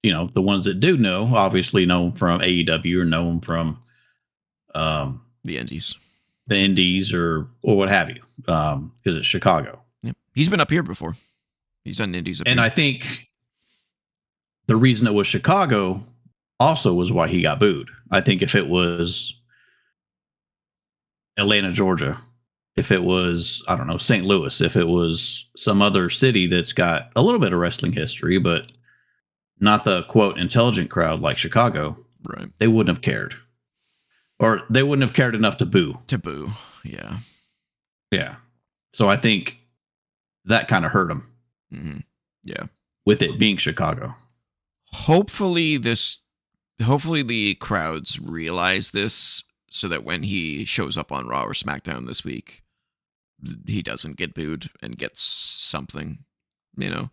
You know, the ones that do know, obviously know him from AEW or know him from the Indies. The Indies or what have you. Because it's Chicago. Yep. He's been up here before. He's done Indies up here. And I think the reason it was Chicago also was why he got booed. I think if it was Atlanta, Georgia, if it was, I don't know, St. Louis, if it was some other city that's got a little bit of wrestling history, but not the quote intelligent crowd like Chicago, right? They wouldn't have cared. Or they wouldn't have cared enough to boo. Yeah. Yeah. So I think that kind of hurt him. Mm-hmm. Yeah. With it being Chicago. Hopefully the crowds realize this so that when he shows up on Raw or SmackDown this week, he doesn't get booed and gets something, you know.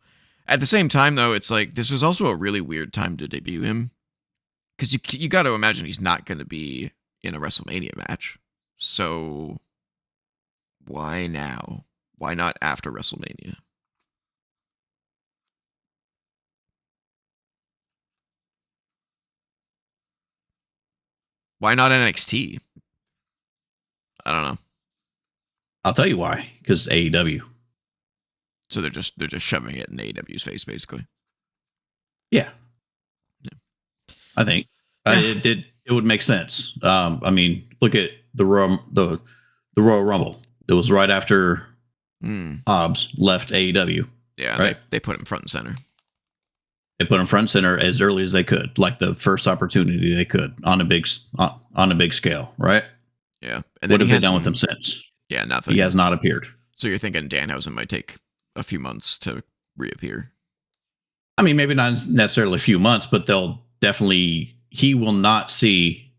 At the same time, though, it's like this was also a really weird time to debut him, because you got to imagine he's not going to be in a WrestleMania match. So why now? Why not after WrestleMania? Why not NXT? I don't know. I'll tell you why. Because AEW. So they're just shoving it in AEW's face, basically. Yeah. I think it would make sense. I mean, look at the Royal Rumble. It was right after Hobbs left AEW. Yeah, right. They put him front and center. They put him front and center as early as they could, like the first opportunity they could on a big scale, right? Yeah. And what have they done with him since? Yeah, nothing. He has not appeared. So you're thinking Danhausen might take a few months to reappear? I mean, maybe not necessarily a few months, but they'll definitely. He will not see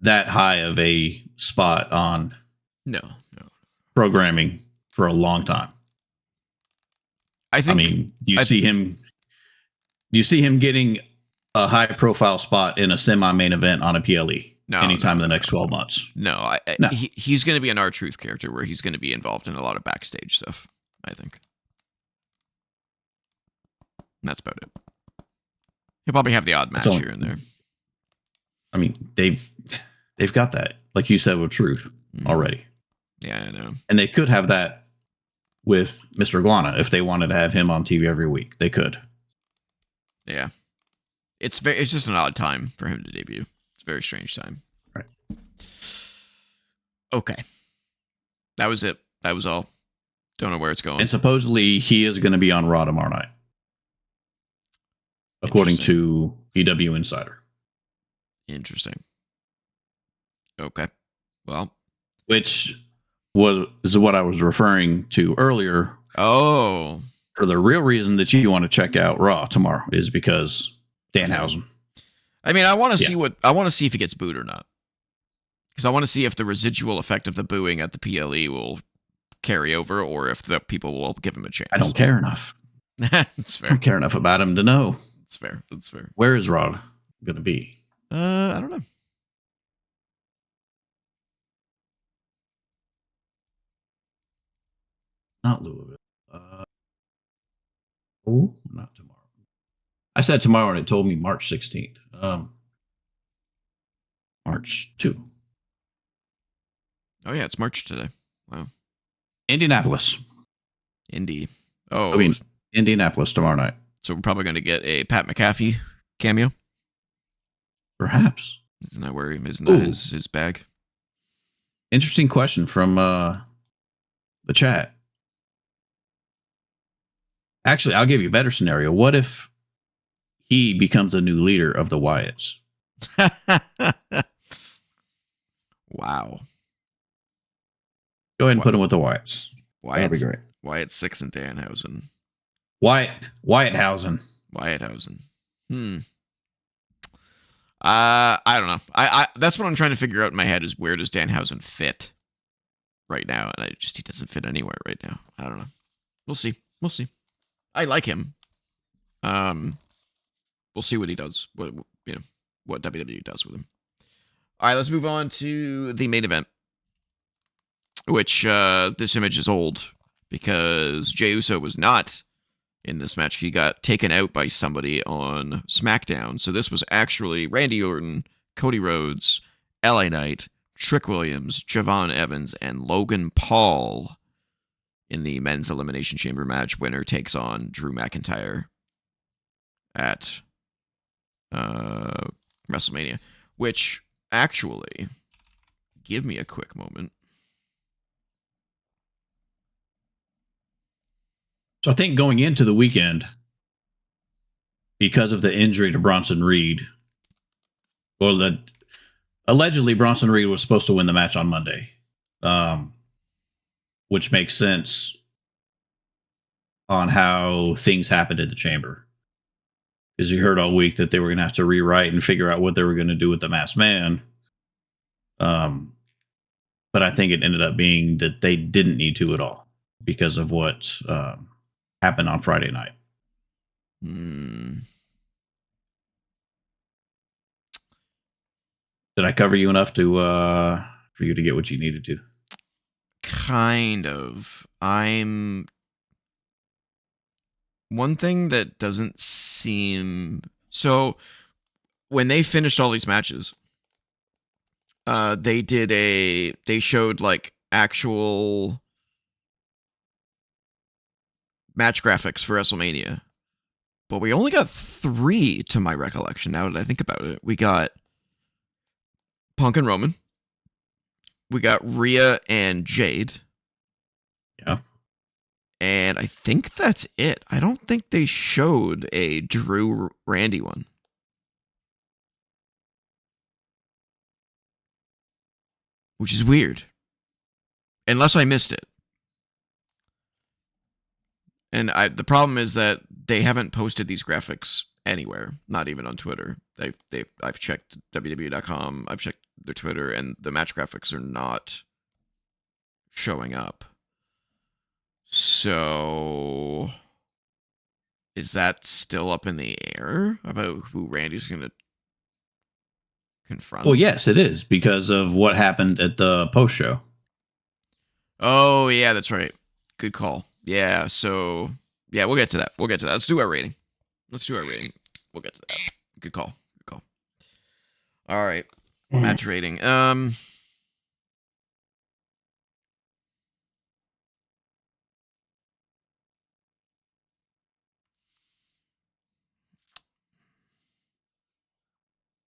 that high of a spot on programming for a long time. I mean, do you see him getting a high profile spot in a semi-main event on a PLE anytime in the next 12 months? No, he's going to be an R-Truth character where he's going to be involved in a lot of backstage stuff, I think. And that's about it. He'll probably have the odd match here and there. I mean, they've got that, like you said, with Truth already. Yeah, I know. And they could have that with Mr. Iguana if they wanted to have him on TV every week. They could. Yeah, it's just an odd time for him to debut. It's a very strange time. Right. Okay. That was it. That was all. Don't know where it's going. And supposedly he is going to be on Raw tomorrow night, according to PW Insider. Interesting. Okay. Well, which is what I was referring to earlier. Oh. For the real reason that you want to check out Raw tomorrow is because Danhausen. I mean, I want to see if he gets booed or not. Because I want to see if the residual effect of the booing at the PLE will carry over, or if the people will give him a chance. I don't care enough. That's fair. I don't care enough about him to know. That's fair. That's fair. Where is Raw going to be? I don't know. Not Louisville. Not tomorrow. I said tomorrow and it told me March 16th. March 2. Oh, yeah, it's March today. Wow. Indianapolis. Indy. Oh. I mean, Indianapolis tomorrow night. So we're probably going to get a Pat McAfee cameo? Perhaps. Isn't that his bag? Interesting question from the chat. Actually, I'll give you a better scenario. What if he becomes a new leader of the Wyatts? Wow. Go ahead and put him with the Wyatts. That'd be great. Wyatt 6 and Danhausen. Wyatthausen. I don't know. I that's what I'm trying to figure out in my head is where does Danhausen fit right now? And he doesn't fit anywhere right now. I don't know. We'll see. I like him. We'll see what he does. What WWE does with him. All right, let's move on to the main event, which this image is old because Jey Uso was not in this match. He got taken out by somebody on SmackDown. So this was actually Randy Orton, Cody Rhodes, LA Knight, Trick Williams, Javon Evans, and Logan Paul in the men's Elimination Chamber match. Winner takes on Drew McIntyre at WrestleMania, which actually, give me a quick moment. So I think going into the weekend, because of the injury to Bronson Reed, allegedly Bronson Reed was supposed to win the match on Monday, which makes sense on how things happened at the Chamber. Because you heard all week that they were going to have to rewrite and figure out what they were going to do with the Masked Man. But I think it ended up being that they didn't need to at all because of what happened on Friday night. Hmm. Did I cover you enough to for you to get what you needed to? Kind of. One thing that doesn't seem so when they finished all these matches, they showed like actual match graphics for Wrestlemania, but we only got 3 to my recollection. Now that I think about it, we got Punk and Roman, we got Rhea and Jade, yeah, and I think that's it. I don't think they showed a Drew Randy one. Which is weird. Unless I missed it. And the problem is that they haven't posted these graphics anywhere, not even on Twitter. I've checked WWE.com, I've checked their Twitter, and the match graphics are not showing up. So is that still up in the air about who Randy's going to confront? Well, yes, it is because of what happened at the post show. Oh, yeah, that's right. Good call. Yeah, so yeah, we'll get to that. Let's do our rating. We'll get to that. Good call. All right. Match rating.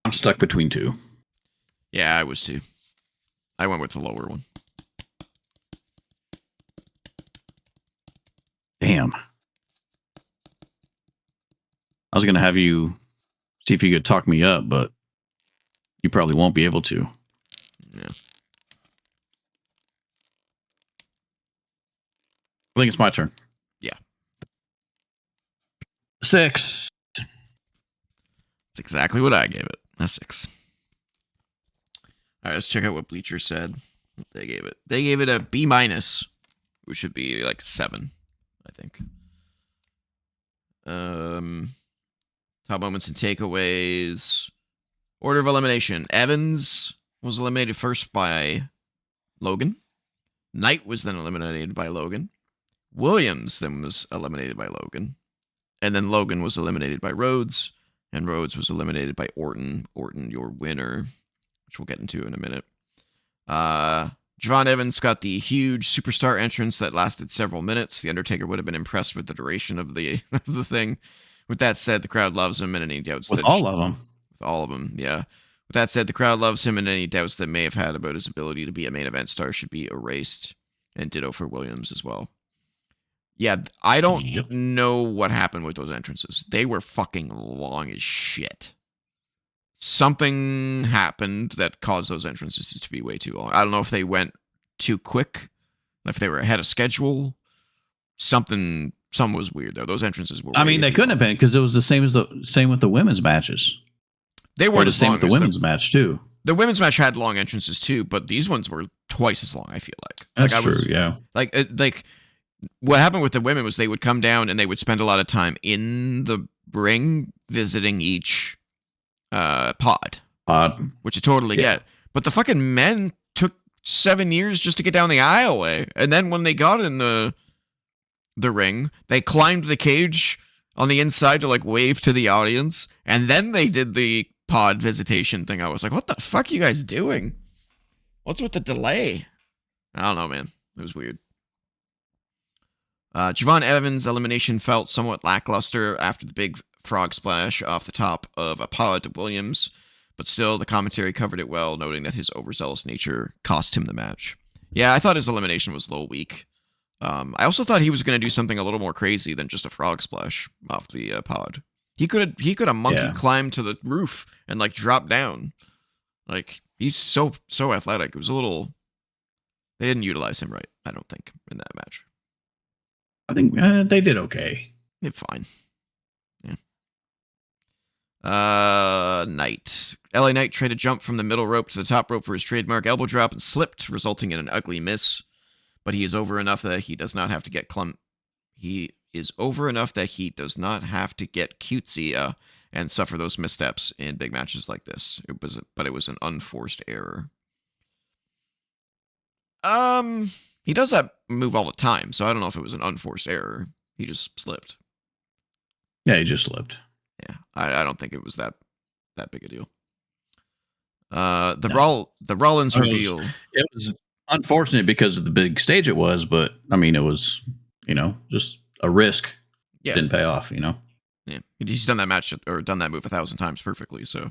I'm stuck between 2. Yeah, I was too. I went with the lower one. Damn. I was going to have you see if you could talk me up, but you probably won't be able to. Yeah. I think it's my turn. Yeah. 6. That's exactly what I gave it. A 6. All right, let's check out what Bleacher said. They gave it a B-, which should be like 7, I think. Top moments and takeaways. Order of elimination. Evans was eliminated first by Logan. Knight was then eliminated by Logan. Williams then was eliminated by Logan. And then Logan was eliminated by Rhodes. And Rhodes was eliminated by Orton. Orton, your winner, which we'll get into in a minute. Javon Evans got the huge superstar entrance that lasted several minutes. The Undertaker would have been impressed with the duration of the thing. With that said, the crowd loves him, and any doubts with all of them. With all of them, yeah. With that said, the crowd loves him, and any doubts that may have had about his ability to be a main event star should be erased. And ditto for Williams as well. Yeah, I don't know what happened with those entrances. They were fucking long as shit. Something happened that caused those entrances to be way too long. I don't know if they went too quick, if they were ahead of schedule. Something was weird though. Those entrances were. I mean, they couldn't have been because it was the same with the women's matches. They weren't the same with the women's match too. The women's match had long entrances too, but these ones were twice as long. I feel like that's true. Yeah, like what happened with the women was they would come down and they would spend a lot of time in the ring visiting each pod, which I totally get. But the fucking men took 7 years just to get down the aisleway, and then when they got in the ring, they climbed the cage on the inside to like wave to the audience, and then they did the pod visitation thing. I was like, what the fuck are you guys doing? What's with the delay? I don't know, man. It was weird. Javon Evans' elimination felt somewhat lackluster after the big frog splash off the top of a pod to Williams, but still the commentary covered it well, noting that his overzealous nature cost him the match. Yeah, I thought his elimination was a little weak. I also thought he was going to do something a little more crazy than just a frog splash off the pod. He could have monkey climbed to the roof and like drop down. Like he's so athletic. It was a little. They didn't utilize him right, I don't think, in that match. I think they did okay. They're fine. Knight. LA Knight tried to jump from the middle rope to the top rope for his trademark elbow drop and slipped, resulting in an ugly miss. But he is over enough that he does not have to get he is over enough that he does not have to get cutesy and suffer those missteps in big matches like this. But it was an unforced error. He does that move all the time, so I don't know if it was an unforced error. He just slipped. Yeah, he just slipped. Yeah, I don't think it was that big a deal. The Rollins reveal. It was unfortunate because of the big stage it was, but I mean, it was, just a risk. Yeah. Didn't pay off, Yeah, he's done that match or done that move 1,000 times perfectly. So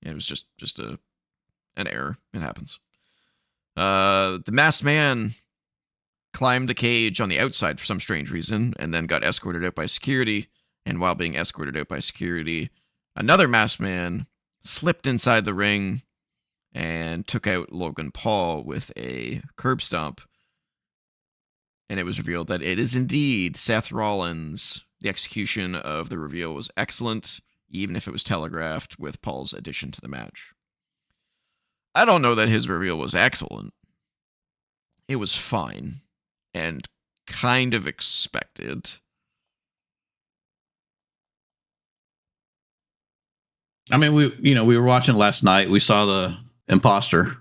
yeah, it was just an error. It happens. The masked man climbed a cage on the outside for some strange reason, and then got escorted out by security. And while being escorted out by security, another masked man slipped inside the ring and took out Logan Paul with a curb stomp. And it was revealed that it is indeed Seth Rollins. The execution of the reveal was excellent, even if it was telegraphed with Paul's addition to the match. I don't know that his reveal was excellent. It was fine and kind of expected. I mean, we were watching last night. We saw the imposter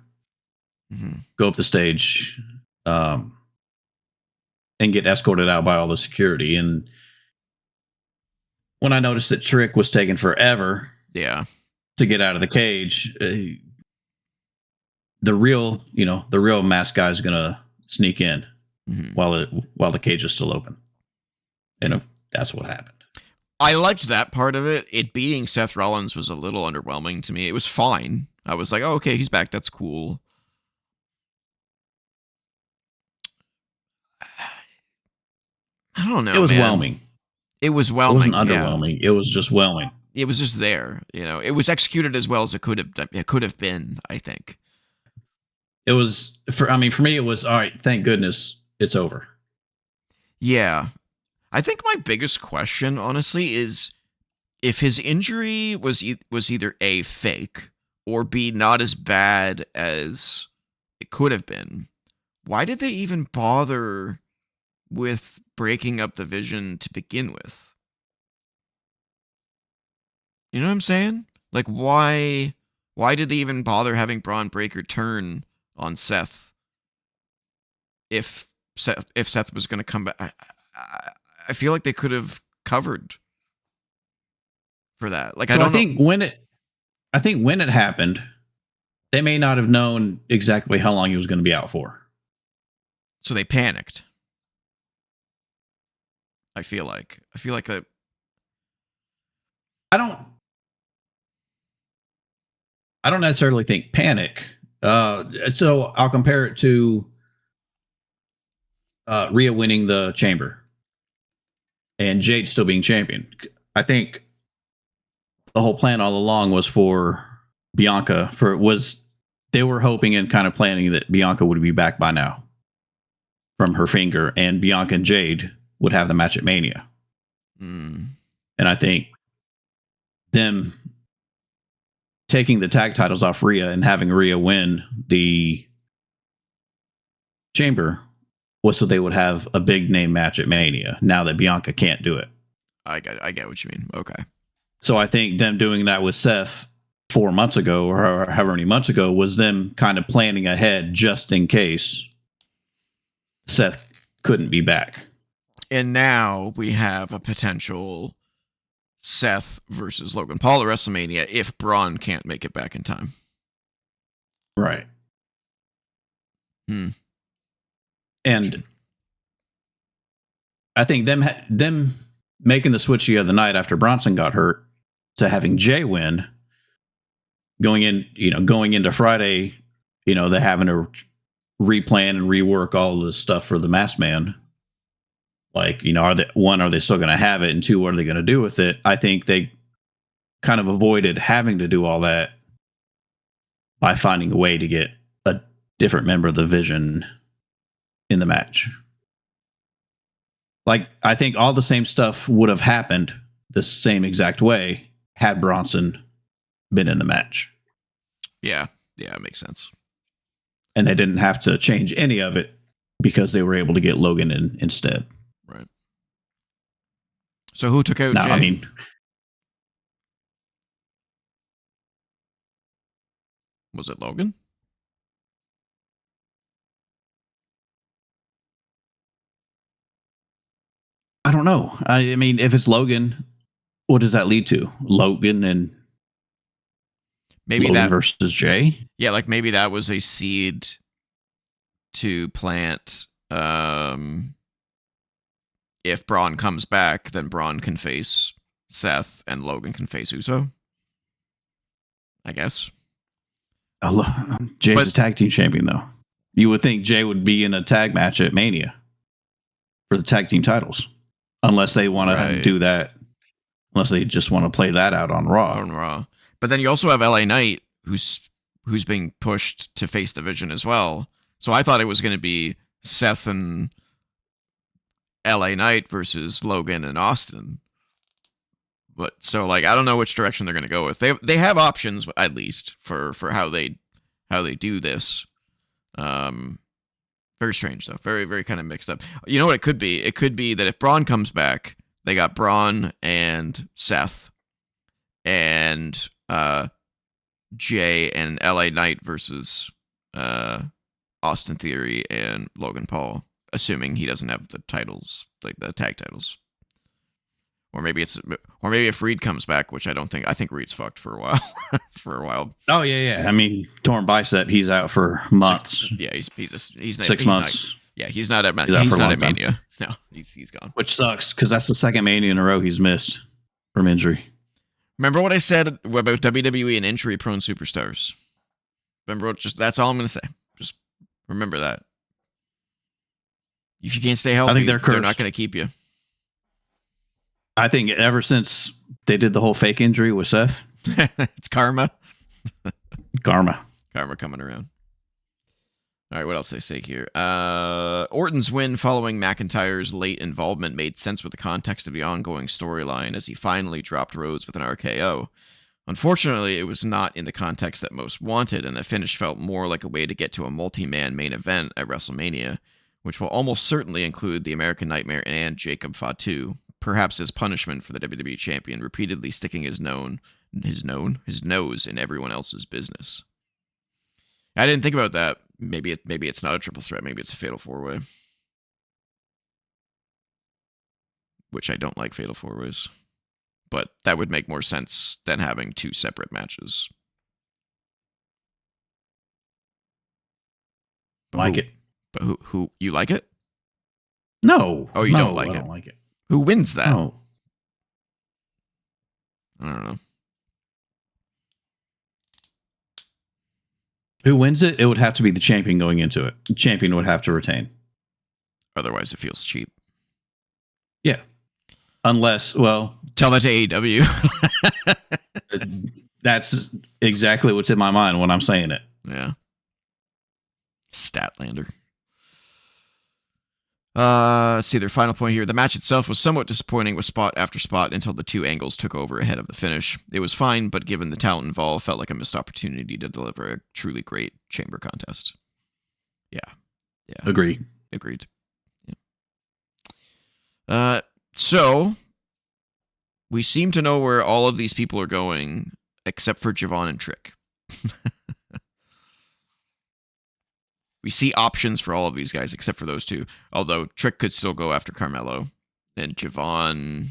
go up the stage and get escorted out by all the security. And when I noticed that Trick was taking forever to get out of the cage, the real masked guy is going to sneak in while the cage is still open. And that's what happened. I liked that part of it. It being Seth Rollins was a little underwhelming to me. It was fine. I was like, oh, okay, he's back. That's cool. I don't know. It was whelming. It was whelming. It wasn't underwhelming. It was just whelming. It was just there. It was executed as well as it could have been, I think. It was for me, it was all right. Thank goodness it's over. Yeah. I think my biggest question, honestly, is if his injury was either A, fake, or B, not as bad as it could have been, why did they even bother with breaking up the Vision to begin with? You know what I'm saying? Like, why did they even bother having Braun Breaker turn on Seth if Seth was going to come back? I feel like they could have covered for that. Like, so I think when it happened, they may not have known exactly how long he was going to be out for. So they panicked. I feel like that. I don't necessarily think panic. So I'll compare it to Rhea winning the chamber and Jade still being champion. I think the whole plan all along was for Bianca. They were hoping and kind of planning that Bianca would be back by now from her finger, and Bianca and Jade would have the match at Mania. And I think them taking the tag titles off Rhea and having Rhea win the chamber was so they would have a big name match at Mania now that Bianca can't do it. I get what you mean. Okay. So I think them doing that with Seth 4 months ago or however many months ago was them kind of planning ahead just in case Seth couldn't be back. And now we have a potential Seth versus Logan Paul at WrestleMania if Braun can't make it back in time. Right. And I think them making the switch the other night after Bronson got hurt to having Jay win, going into Friday, they're having to replan and rework all the stuff for the Masked Man. Like, are they still going to have it? And two, what are they going to do with it? I think they kind of avoided having to do all that by finding a way to get a different member of the Vision in the match. Like, I think all the same stuff would have happened the same exact way had Bronson been in the match. Yeah, it makes sense. And they didn't have to change any of it because they were able to get Logan in instead. Right. So who took out No, Jay? I mean, was it Logan? I don't know. I mean, if it's Logan, what does that lead to? Logan and maybe Logan that versus Jay? Yeah, like maybe that was a seed to plant. If Braun comes back, then Braun can face Seth and Logan can face Uso. I guess. Jay's a tag team champion, though. You would think Jay would be in a tag match at Mania for the tag team titles, unless they want to do that. Unless they just want to play that out on Raw. But then you also have LA Knight, who's being pushed to face the Vision as well. So I thought it was going to be Seth and LA Knight versus Logan and Austin. But so like I don't know which direction they're going to go with. They have options at least for how they do this. Very strange though. Very very kind of mixed up. You know what it could be? It could be that if Braun comes back, they got Braun and Seth and Jay and LA Knight versus Austin Theory and Logan Paul, assuming he doesn't have the titles, like the tag titles. Or maybe if Reed comes back, which I don't think. I think Reed's fucked for a while. Oh yeah. I mean, torn bicep. He's out for months. He's 6 months. He's not at Mania. No, he's gone. Which sucks because that's the second Mania in a row he's missed from injury. Remember what I said about WWE and injury-prone superstars? That's all I'm going to say. Just remember that. If you can't stay healthy, I think they're not going to keep you. I think ever since they did the whole fake injury with Seth. It's karma. Karma coming around. All right, what else did I say here? Orton's win following McIntyre's late involvement made sense with the context of the ongoing storyline as he finally dropped Rhodes with an RKO. Unfortunately, it was not in the context that most wanted, and the finish felt more like a way to get to a multi-man main event at Wrestlemania, which will almost certainly include the American Nightmare and Jacob Fatu, perhaps as punishment for the WWE champion repeatedly sticking his nose in everyone else's business. I didn't think about that. Maybe it's not a triple threat. Maybe it's a fatal four-way. Which I don't like fatal four-ways. But that would make more sense than having two separate matches. Like it. But who you like it? No. Oh, you don't like it. I don't like it. Who wins that? No. I don't know. Who wins it? It would have to be the champion going into it. The champion would have to retain. Otherwise, it feels cheap. Yeah. Unless, well... Tell that to AEW. That's exactly what's in my mind when I'm saying it. Yeah. Statlander. Let's see, their final point here. The match itself was somewhat disappointing with spot after spot until the two angles took over ahead of the finish. It was fine, but given the talent involved, felt like a missed opportunity to deliver a truly great chamber contest. Yeah. Agreed. Yeah. So, we seem to know where all of these people are going, except for Javon and Trick. We see options for all of these guys except for those two. Although Trick could still go after Carmelo. And Javon...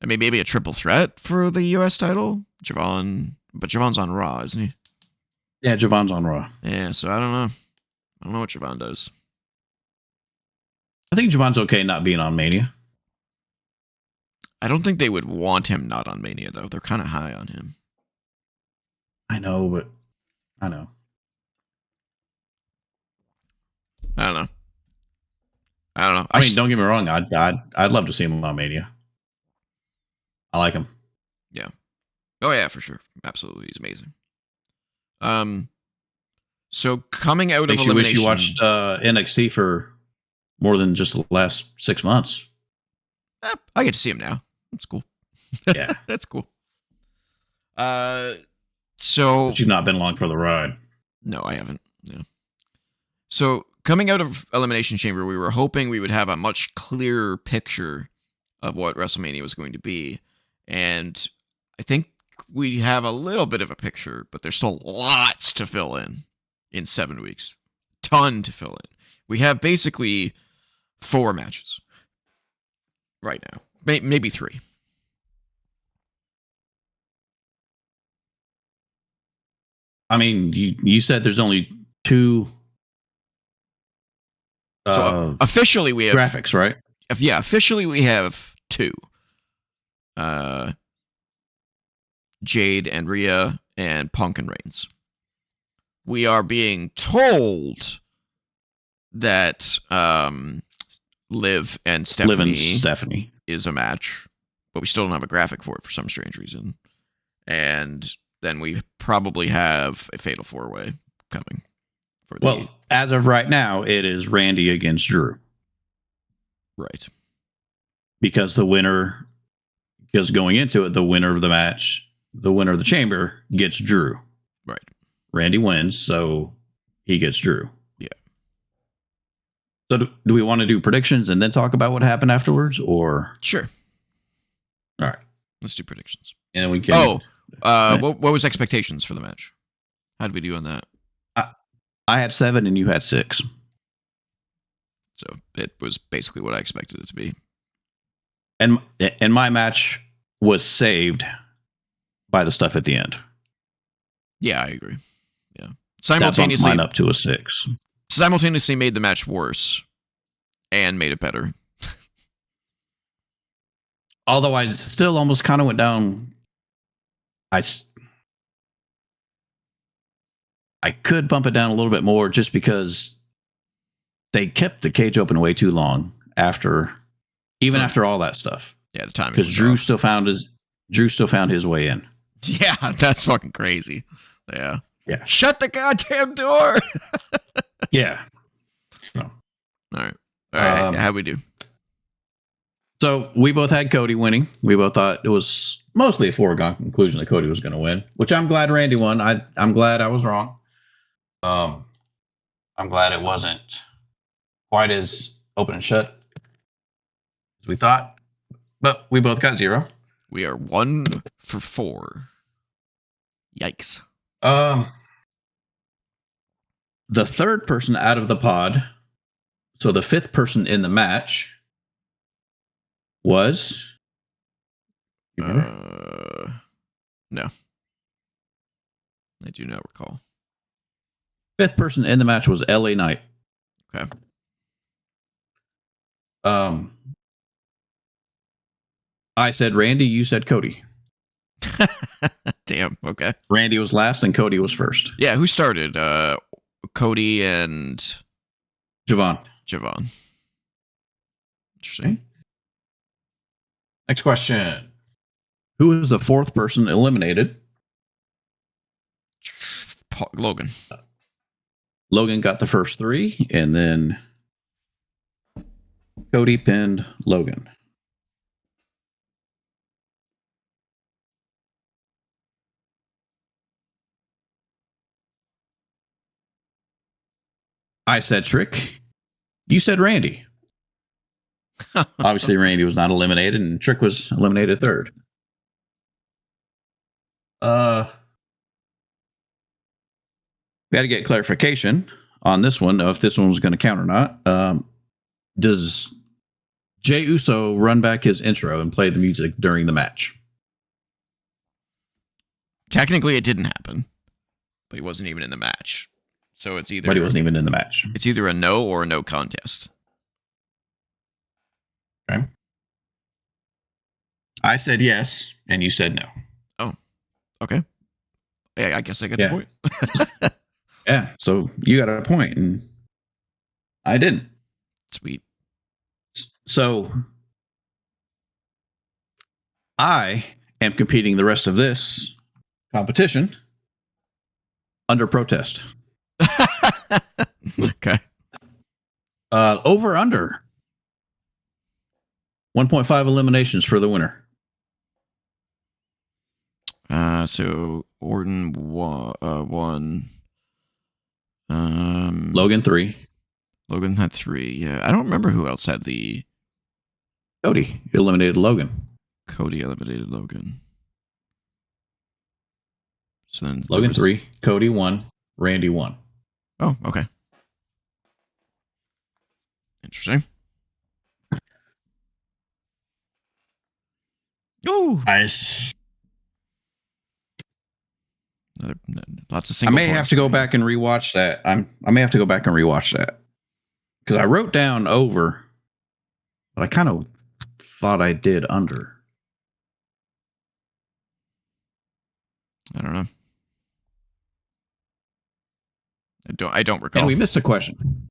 I mean, maybe a triple threat for the U.S. title? Javon... But Javon's on Raw, isn't he? Yeah, Javon's on Raw. Yeah, so I don't know. I don't know what Javon does. I think Javon's okay not being on Mania. I don't think they would want him not on Mania, though. They're kind of high on him. I know, but... I know. I don't know. I mean, don't get me wrong. I'd love to see him on Mania. I like him. Yeah. Oh yeah, for sure. Absolutely, he's amazing. So coming out of Elimination, wish you watched NXT for more than just the last 6 months. I get to see him now. That's cool. Yeah, that's cool. So but you've not been along for the ride. No, I haven't. Yeah. So coming out of Elimination Chamber, we were hoping we would have a much clearer picture of what WrestleMania was going to be. And I think we have a little bit of a picture, but there's still lots to fill in 7 weeks. Ton to fill in. We have basically 4 matches right now. Maybe 3. I mean, you said there's only 2. So officially we have graphics, right? Yeah, officially we have 2. Jade and Rhea and Punk and Reigns. We are being told that Liv and Stephanie is a match, but we still don't have a graphic for it for some strange reason. And then we probably have a Fatal 4-Way coming. Well, as of right now, it is Randy against Drew. Right. Because going into it, the winner of the match, the winner of the chamber gets Drew. Right. Randy wins, so he gets Drew. Yeah. So do we want to do predictions and then talk about what happened afterwards, or? Sure. All right. Let's do predictions. And we can. What was expectations for the match? How did we do on that? I had 7 and you had 6. So it was basically what I expected it to be. And my match was saved by the stuff at the end. Yeah, I agree. Yeah. Simultaneously, that bumped mine up to a 6. Simultaneously made the match worse and made it better. Although I still almost kind of went down. I could bump it down a little bit more just because they kept the cage open way too long after all that stuff. Yeah, the timing. Because Drew still found his way in. Yeah, that's fucking crazy. Yeah. Yeah. Shut the goddamn door. Yeah. So. All right. How'd we do? So we both had Cody winning. We both thought it was mostly a foregone conclusion that Cody was going to win, which I'm glad Randy won. I'm glad I was wrong. I'm glad it wasn't quite as open and shut as we thought, but we both got 0. We are 1 for 4. Yikes. The third person out of the pod, so the 5th person in the match, was. No, I do not recall. 5th person in the match was LA Knight. Okay. I said Randy, you said Cody. Damn, okay. Randy was last and Cody was first. Yeah, who started? Cody and Javon. Interesting. Okay. Next question. Who is the 4th person eliminated? Logan. Logan got the first 3, and then Cody pinned Logan. I said Trick. You said Randy. Obviously, Randy was not eliminated, and Trick was eliminated 3rd. We had to get clarification on this one, if this one was going to count or not. Does Jey Uso run back his intro and play the music during the match? Technically, it didn't happen, but he wasn't even in the match. So it's either. But he wasn't even in the match. It's either a no or a no contest. Okay. I said yes, and you said no. Oh, okay. Yeah, I guess I got the point. Yeah, so you got a point, and I didn't. Sweet. So I am competing the rest of this competition under protest. Okay. Over under 1.5 eliminations for the winner. So Orton won. Logan 3. Logan had 3. Yeah, I don't remember who else had the. Cody eliminated Logan. Cody eliminated Logan. So then Logan 3, Cody 1, Randy 1. Oh, okay. Interesting. Oh, Nice. Lots of single. I may have to go back and rewatch that. I may have to go back and rewatch that because I wrote down over, but I kind of thought I did under. I don't know. I don't recall. And we missed a question.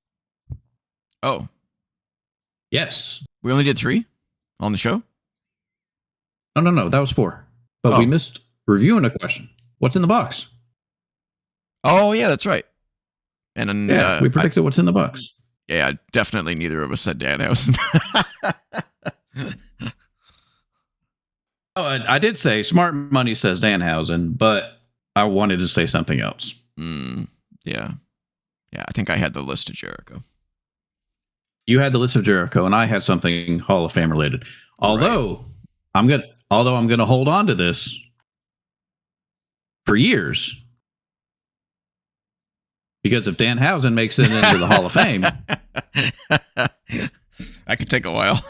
Oh, yes. We only did 3 on the show. No. That was 4. But we missed reviewing a question. What's in the box? Oh, yeah, that's right. And then, we predicted what's in the box. Yeah, definitely neither of us said Danhausen. I did say Smart Money says Danhausen, but I wanted to say something else. Yeah. Yeah, I think I had the list of Jericho. You had the list of Jericho, and I had something Hall of Fame related. Although I'm gonna hold on to this for years. Because if Danhausen makes it into the Hall of Fame, that could take a while.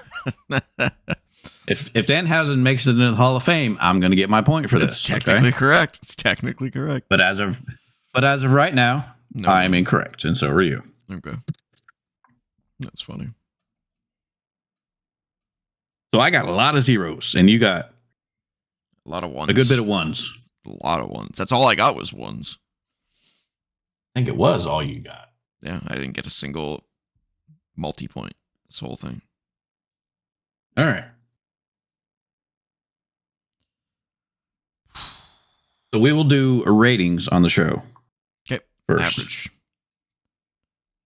if Danhausen makes it into the Hall of Fame, I'm going to get my point for this. It's technically correct. It's technically correct. But as of right now, I am incorrect, and so are you. Okay, that's funny. So I got a lot of zeros, and you got a lot of ones. A good bit of ones. A lot of ones. That's all I got was ones. I think it was all you got. Yeah, I didn't get a single multi-point. This whole thing. All right. So we will do ratings on the show. Okay. First.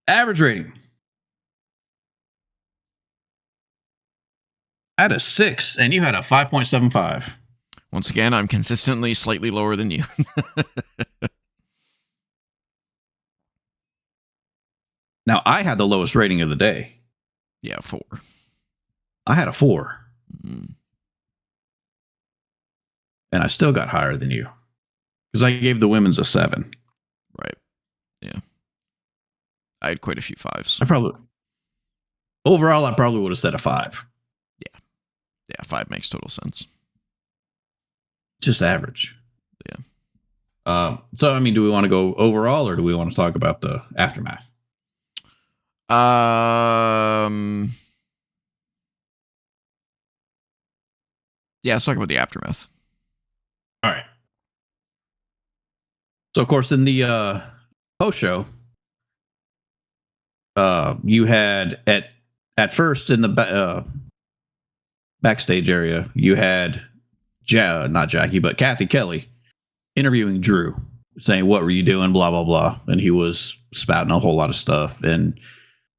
Average rating. I had a 6, and you had a 5.75. Once again, I'm consistently slightly lower than you. Now, I had the lowest rating of the day. Yeah, 4. I had a 4. And I still got higher than you. Because I gave the women's a 7. Right. Yeah. I had quite a few 5s. Overall, I probably would have said a 5. Yeah. Yeah, 5 makes total sense. Just average. Yeah. So, I mean, do we want to go overall, or do we want to talk about the aftermath? Yeah, let's talk about the aftermath. All right. So, of course, in the post show, you had at first in the backstage area, you had not Jackie, but Kathy Kelly interviewing Drew, saying, "What were you doing?" Blah blah blah, and he was spouting a whole lot of stuff. And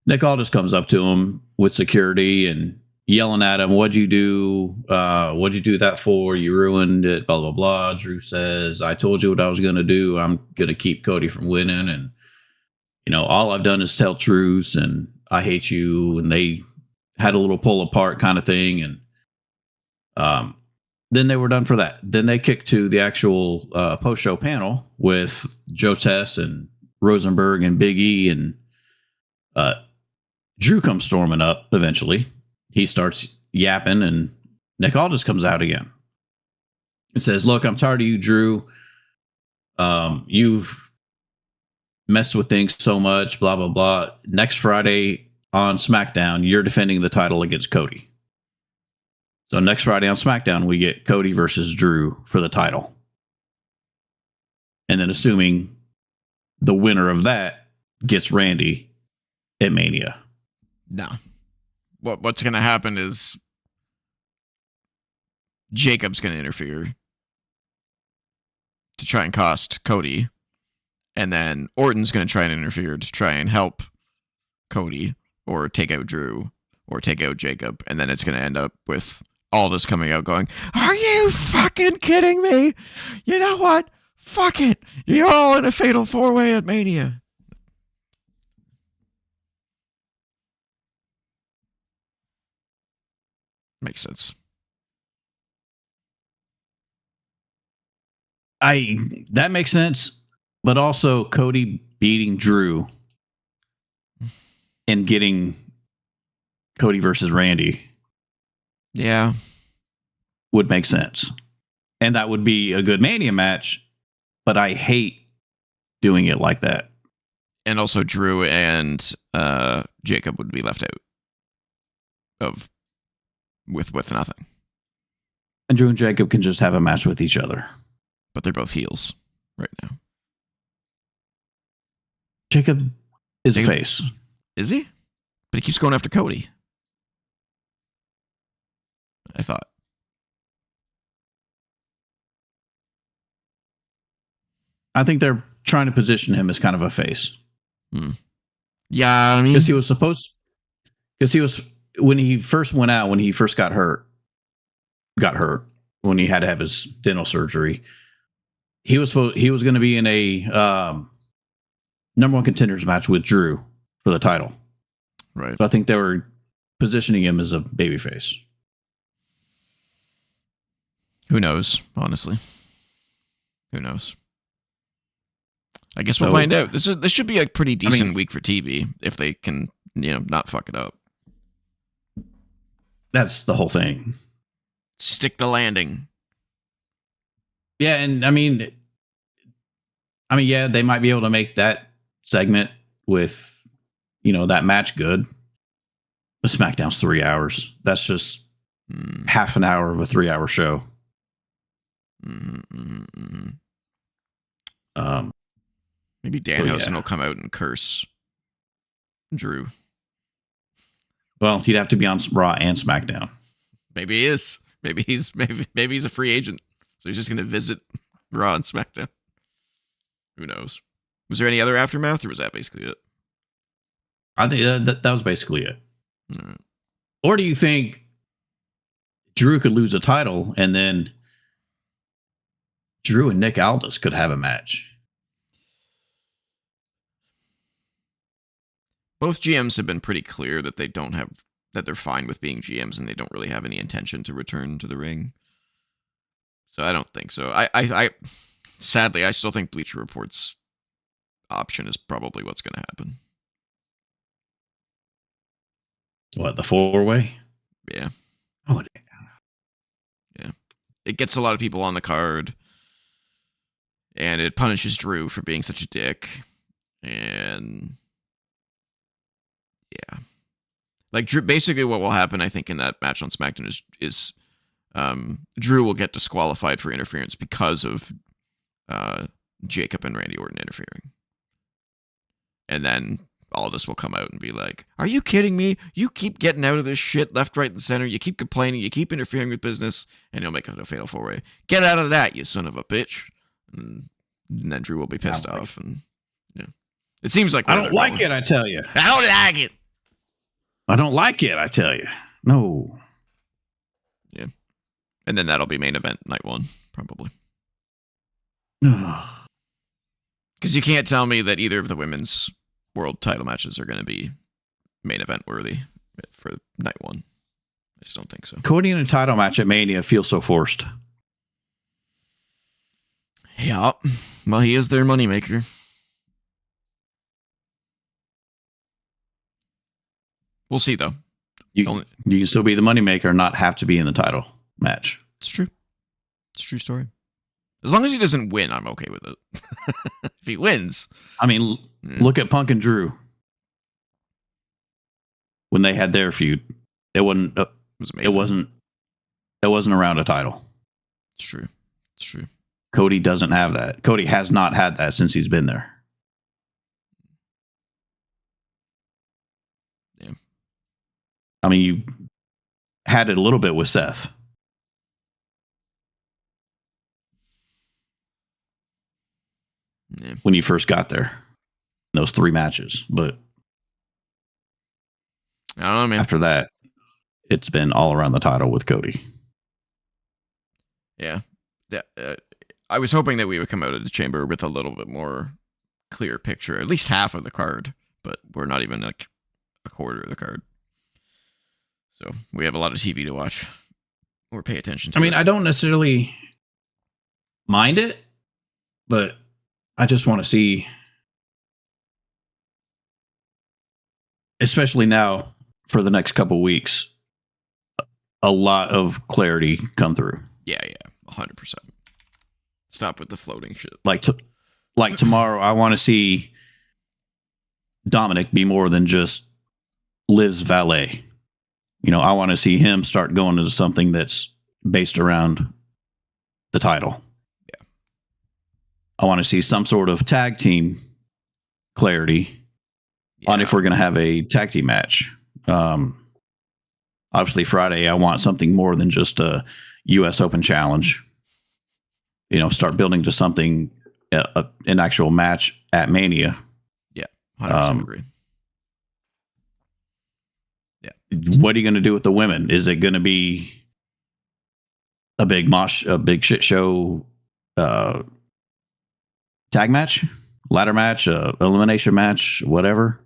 Nick Aldis comes up to him with security and yelling at him, "What'd you do? What'd you do that for? You ruined it." Blah blah blah. Drew says, "I told you what I was going to do. I'm going to keep Cody from winning, and all I've done is tell truths, and I hate you." And they had a little pull apart kind of thing, and then they were done for that. Then they kicked to the actual post show panel with Joe Tess and Rosenberg and Big E, and Drew comes storming up eventually. He starts yapping, and Nick Aldis comes out again. It says, "Look, I'm tired of you, Drew. You've messed with things so much, blah, blah, blah. Next Friday on SmackDown, you're defending the title against Cody." So next Friday on SmackDown, we get Cody versus Drew for the title. And then assuming the winner of that gets Randy at Mania. No. What's going to happen is Jacob's going to interfere to try and cost Cody. And then Orton's going to try and interfere to try and help Cody or take out Drew or take out Jacob. And then it's going to end up with Aldis coming out going, "Are you fucking kidding me? You know what? Fuck it. You're all in a fatal 4-way at Mania." Makes sense. That makes sense, but also Cody beating Drew and getting Cody versus Randy. Yeah. Would make sense. And that would be a good Mania match, but I hate doing it like that. And also Drew and Jacob would be left out with nothing. And Drew and Jacob can just have a match with each other. But they're both heels right now. Jacob is a face. Is he? But he keeps going after Cody. I thought. I think they're trying to position him as kind of a face. Yeah, I mean, because he was when he first went out, when he first got hurt, when he had to have his dental surgery. He was going to be in a number one contenders match with Drew for the title. Right. So I think they were positioning him as a babyface. Who knows? Honestly, who knows? I guess we'll find out. This should be a pretty decent week for TV if they can, not fuck it up. That's the whole thing. Stick the landing. Yeah, and I mean, yeah, they might be able to make that segment with, that match good. The SmackDown's 3 hours. That's just half an hour of a 3-hour show. Maybe Danhausen will come out and curse Drew. Well, he'd have to be on Raw and SmackDown. Maybe he is. Maybe he's a free agent. So he's just going to visit Raw and SmackDown. Who knows? Was there any other aftermath, or was that basically it? I think that was basically it. All right. Or do you think Drew could lose a title and then Drew and Nick Aldis could have a match? Both GMs have been pretty clear that that they're fine with being GMs and they don't really have any intention to return to the ring. So I don't think so. I sadly, I still think Bleacher Report's option is probably what's going to happen. What, the 4-way? Yeah. Oh, yeah. It gets a lot of people on the card, and it punishes Drew for being such a dick, and yeah, like Drew. Basically, what will happen, I think, in that match on SmackDown is Drew will get disqualified for interference because of Jacob and Randy Orton interfering, and then Aldis will come out and be like, "Are you kidding me? You keep getting out of this shit left, right, and center. You keep complaining. You keep interfering with business," and he'll make it a fatal 4-way. Get out of that, you son of a bitch! And then Drew will be pissed off, and it seems like I don't like it. I tell you, I don't like it. I don't like it. I tell you, no. Yeah, and then that'll be main event night 1, probably. Because you can't tell me that either of the women's world title matches are going to be main event worthy for night 1. I just don't think so. Cody in a title match at Mania feels so forced. Yeah. Well, he is their moneymaker. We'll see, though. You can still be the moneymaker and not have to be in the title match. It's true. It's a true story. As long as he doesn't win, I'm okay with it. If he wins. I mean, look at Punk and Drew. When they had their feud, it wasn't around a title. It's true. It's true. Cody doesn't have that. Cody has not had that since he's been there. Yeah. I mean, you had it a little bit with Seth. Yeah. When you first got there. Those 3 matches. But I don't know, man. After that, it's been all around the title with Cody. Yeah. I was hoping that we would come out of the chamber with a little bit more clear picture, at least half of the card, but we're not even like a quarter of the card. So we have a lot of TV to watch or pay attention to. I mean, I don't necessarily mind it, but I just want to see, especially now for the next couple weeks, a lot of clarity come through. Yeah, 100%. Stop with the floating shit. Like tomorrow, I want to see Dominic be more than just Liv's valet. I want to see him start going into something that's based around the title. Yeah. I want to see some sort of tag team clarity on if we're going to have a tag team match. Obviously, Friday, I want something more than just a U.S. Open challenge. Start building to something, an actual match at Mania. Yeah, 100% agree. Yeah. What are you going to do with the women? Is it going to be a big shit show tag match, ladder match, elimination match, whatever?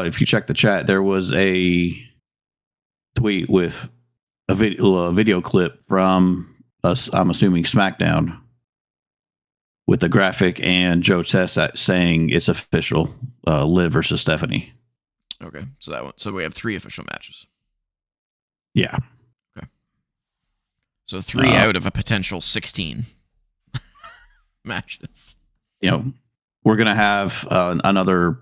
If you check the chat, there was a tweet with a video clip from us, I'm assuming SmackDown, with the graphic and Joe Tess saying it's official, Liv versus Stephanie. Okay, so we have 3 official matches. Yeah. Okay. So 3 out of a potential 16 matches. We're gonna have another.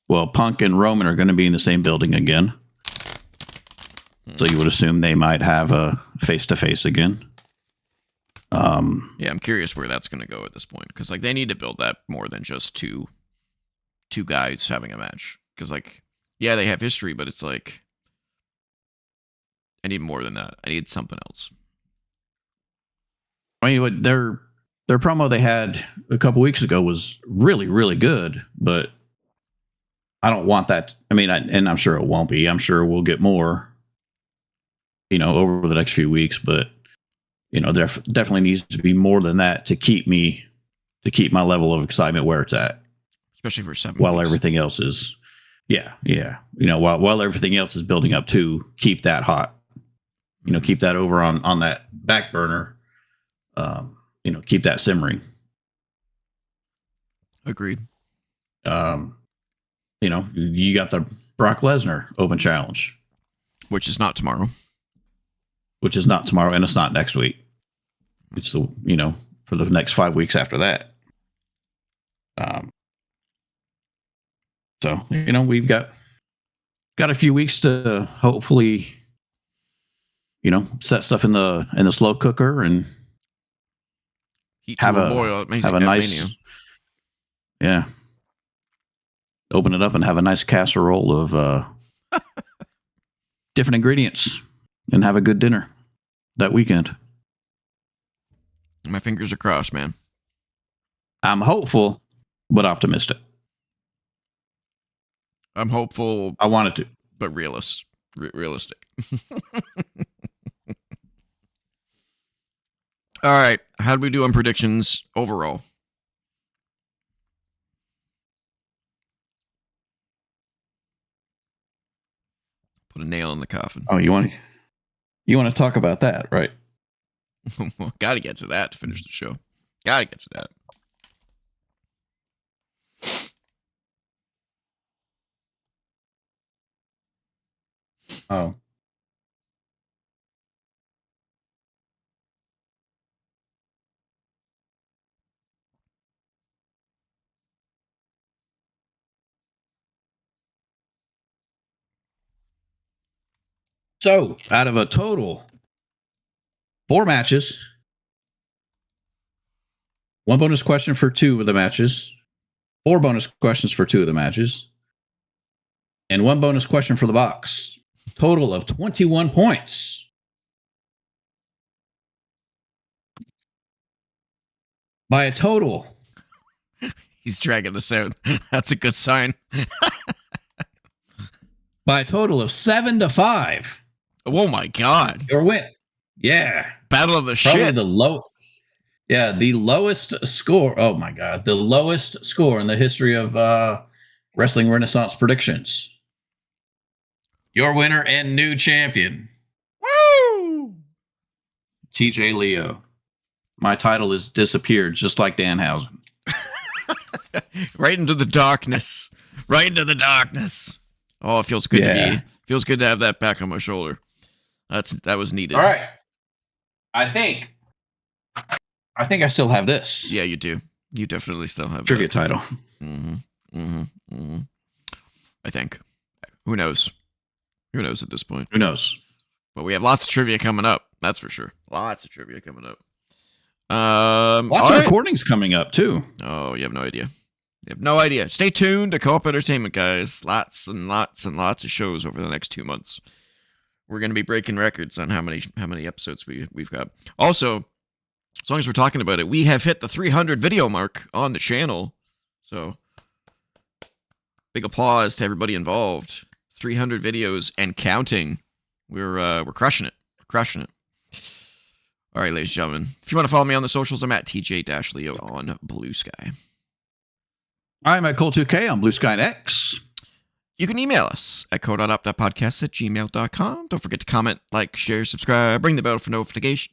Well, Punk and Roman are going to be in the same building again. So you would assume they might have a face-to-face again. Yeah, I'm curious where that's going to go at this point. Because they need to build that more than just two guys having a match. Because they have history, but it's I need more than that. I need something else. I mean, their promo they had a couple weeks ago was really, really good, but I don't want that. I mean, and I'm sure it won't be. I'm sure we'll get more, over the next few weeks. But there definitely needs to be more than that to keep my level of excitement where it's at. Especially for 7 while weeks. Everything else is, while everything else is building up to keep that hot. Keep that over on that back burner. Keep that simmering. Agreed. You got the Brock Lesnar Open Challenge. Which is not tomorrow. And it's not next week. It's for the next 5 weeks after that. So, we've got a few weeks to hopefully, set stuff in the slow cooker and have a nice, open it up and have a nice casserole of different ingredients and have a good dinner that weekend. My fingers are crossed, man. I'm hopeful, but optimistic. I'm hopeful. I wanted to, but realistic. All right. How do we do on predictions overall? Put a nail in the coffin. Oh, you want to talk about that, right? Well, got to get to that to finish the show. Got to get to that. Oh. So, out of a total 4 matches, 1 bonus question for 2 of the matches, 4 bonus questions for 2 of the matches, and 1 bonus question for the box. Total of 21 points. By a total. He's dragging us out. That's a good sign. By a total of 7-5. Oh my God. Your win. Yeah. Battle of the Probably shit. The lowest score. Oh my God. The lowest score in the history of Wrestling Renaissance predictions. Your winner and new champion. Woo! TJ Leo. My title has disappeared, just like Danhausen. Right into the darkness. Right into the darkness. Oh, it feels good to be. Feels good to have that back on my shoulder. That was needed. All right. I think I still have this. Yeah, you do. You definitely still have trivia that title. I think. Who knows? Who knows at this point? Who knows? But we have lots of trivia coming up. That's for sure. Lots of trivia coming up. Lots of recordings coming up too. Oh, you have no idea. You have no idea. Stay tuned to Co-op Entertainment, guys. Lots and lots and lots of shows over the next 2 months. We're going to be breaking records on how many episodes we've got. Also, as long as we're talking about it, we have hit the 300 video mark on the channel. So, big applause to everybody involved. 300 videos and counting. We're crushing it. We're crushing it. All right, ladies and gentlemen. If you want to follow me on the socials, I'm at TJ-Leo on BlueSky. I'm at Cole2K on BlueSky and X. You can email us at co.op.podcast@gmail.com. Don't forget to comment, like, share, subscribe, ring the bell for notification.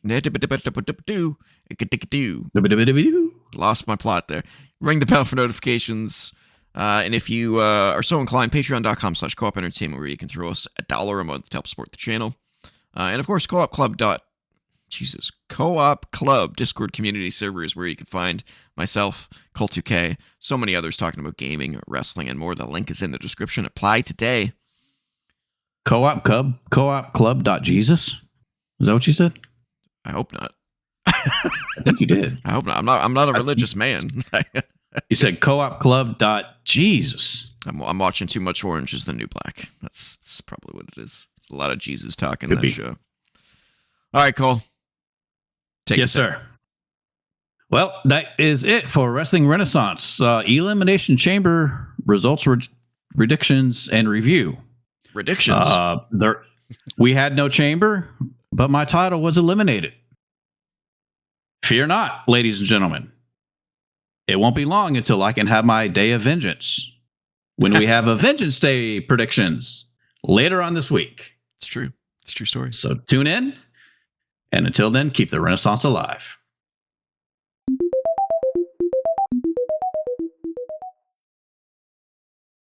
Lost my plot there. Ring the bell for notifications. And if you are so inclined, patreon.com/co-op entertainment, where you can throw us $1 a month to help support the channel. And of course, Co-op Club Discord community servers, where you can find myself, Cole2K, so many others talking about gaming, wrestling, and more. The link is in the description. Apply today. Co-op Club.Jesus? Is that what you said? I hope not. I think you did. I hope not. I'm not a religious man. You said Co-op Club.Jesus. I'm watching too much Orange is the New Black. That's probably what it is. There's a lot of Jesus talk in that show. All right, Cole. Yes, sir. Well, that is it for Wrestling Renaissance. Elimination Chamber results, predictions, and review. Predictions? We had no chamber, but my title was eliminated. Fear not, ladies and gentlemen. It won't be long until I can have my day of vengeance, when we have a Vengeance Day predictions later on this week. It's true. It's a true story. So tune in. And until then, keep the Renaissance alive.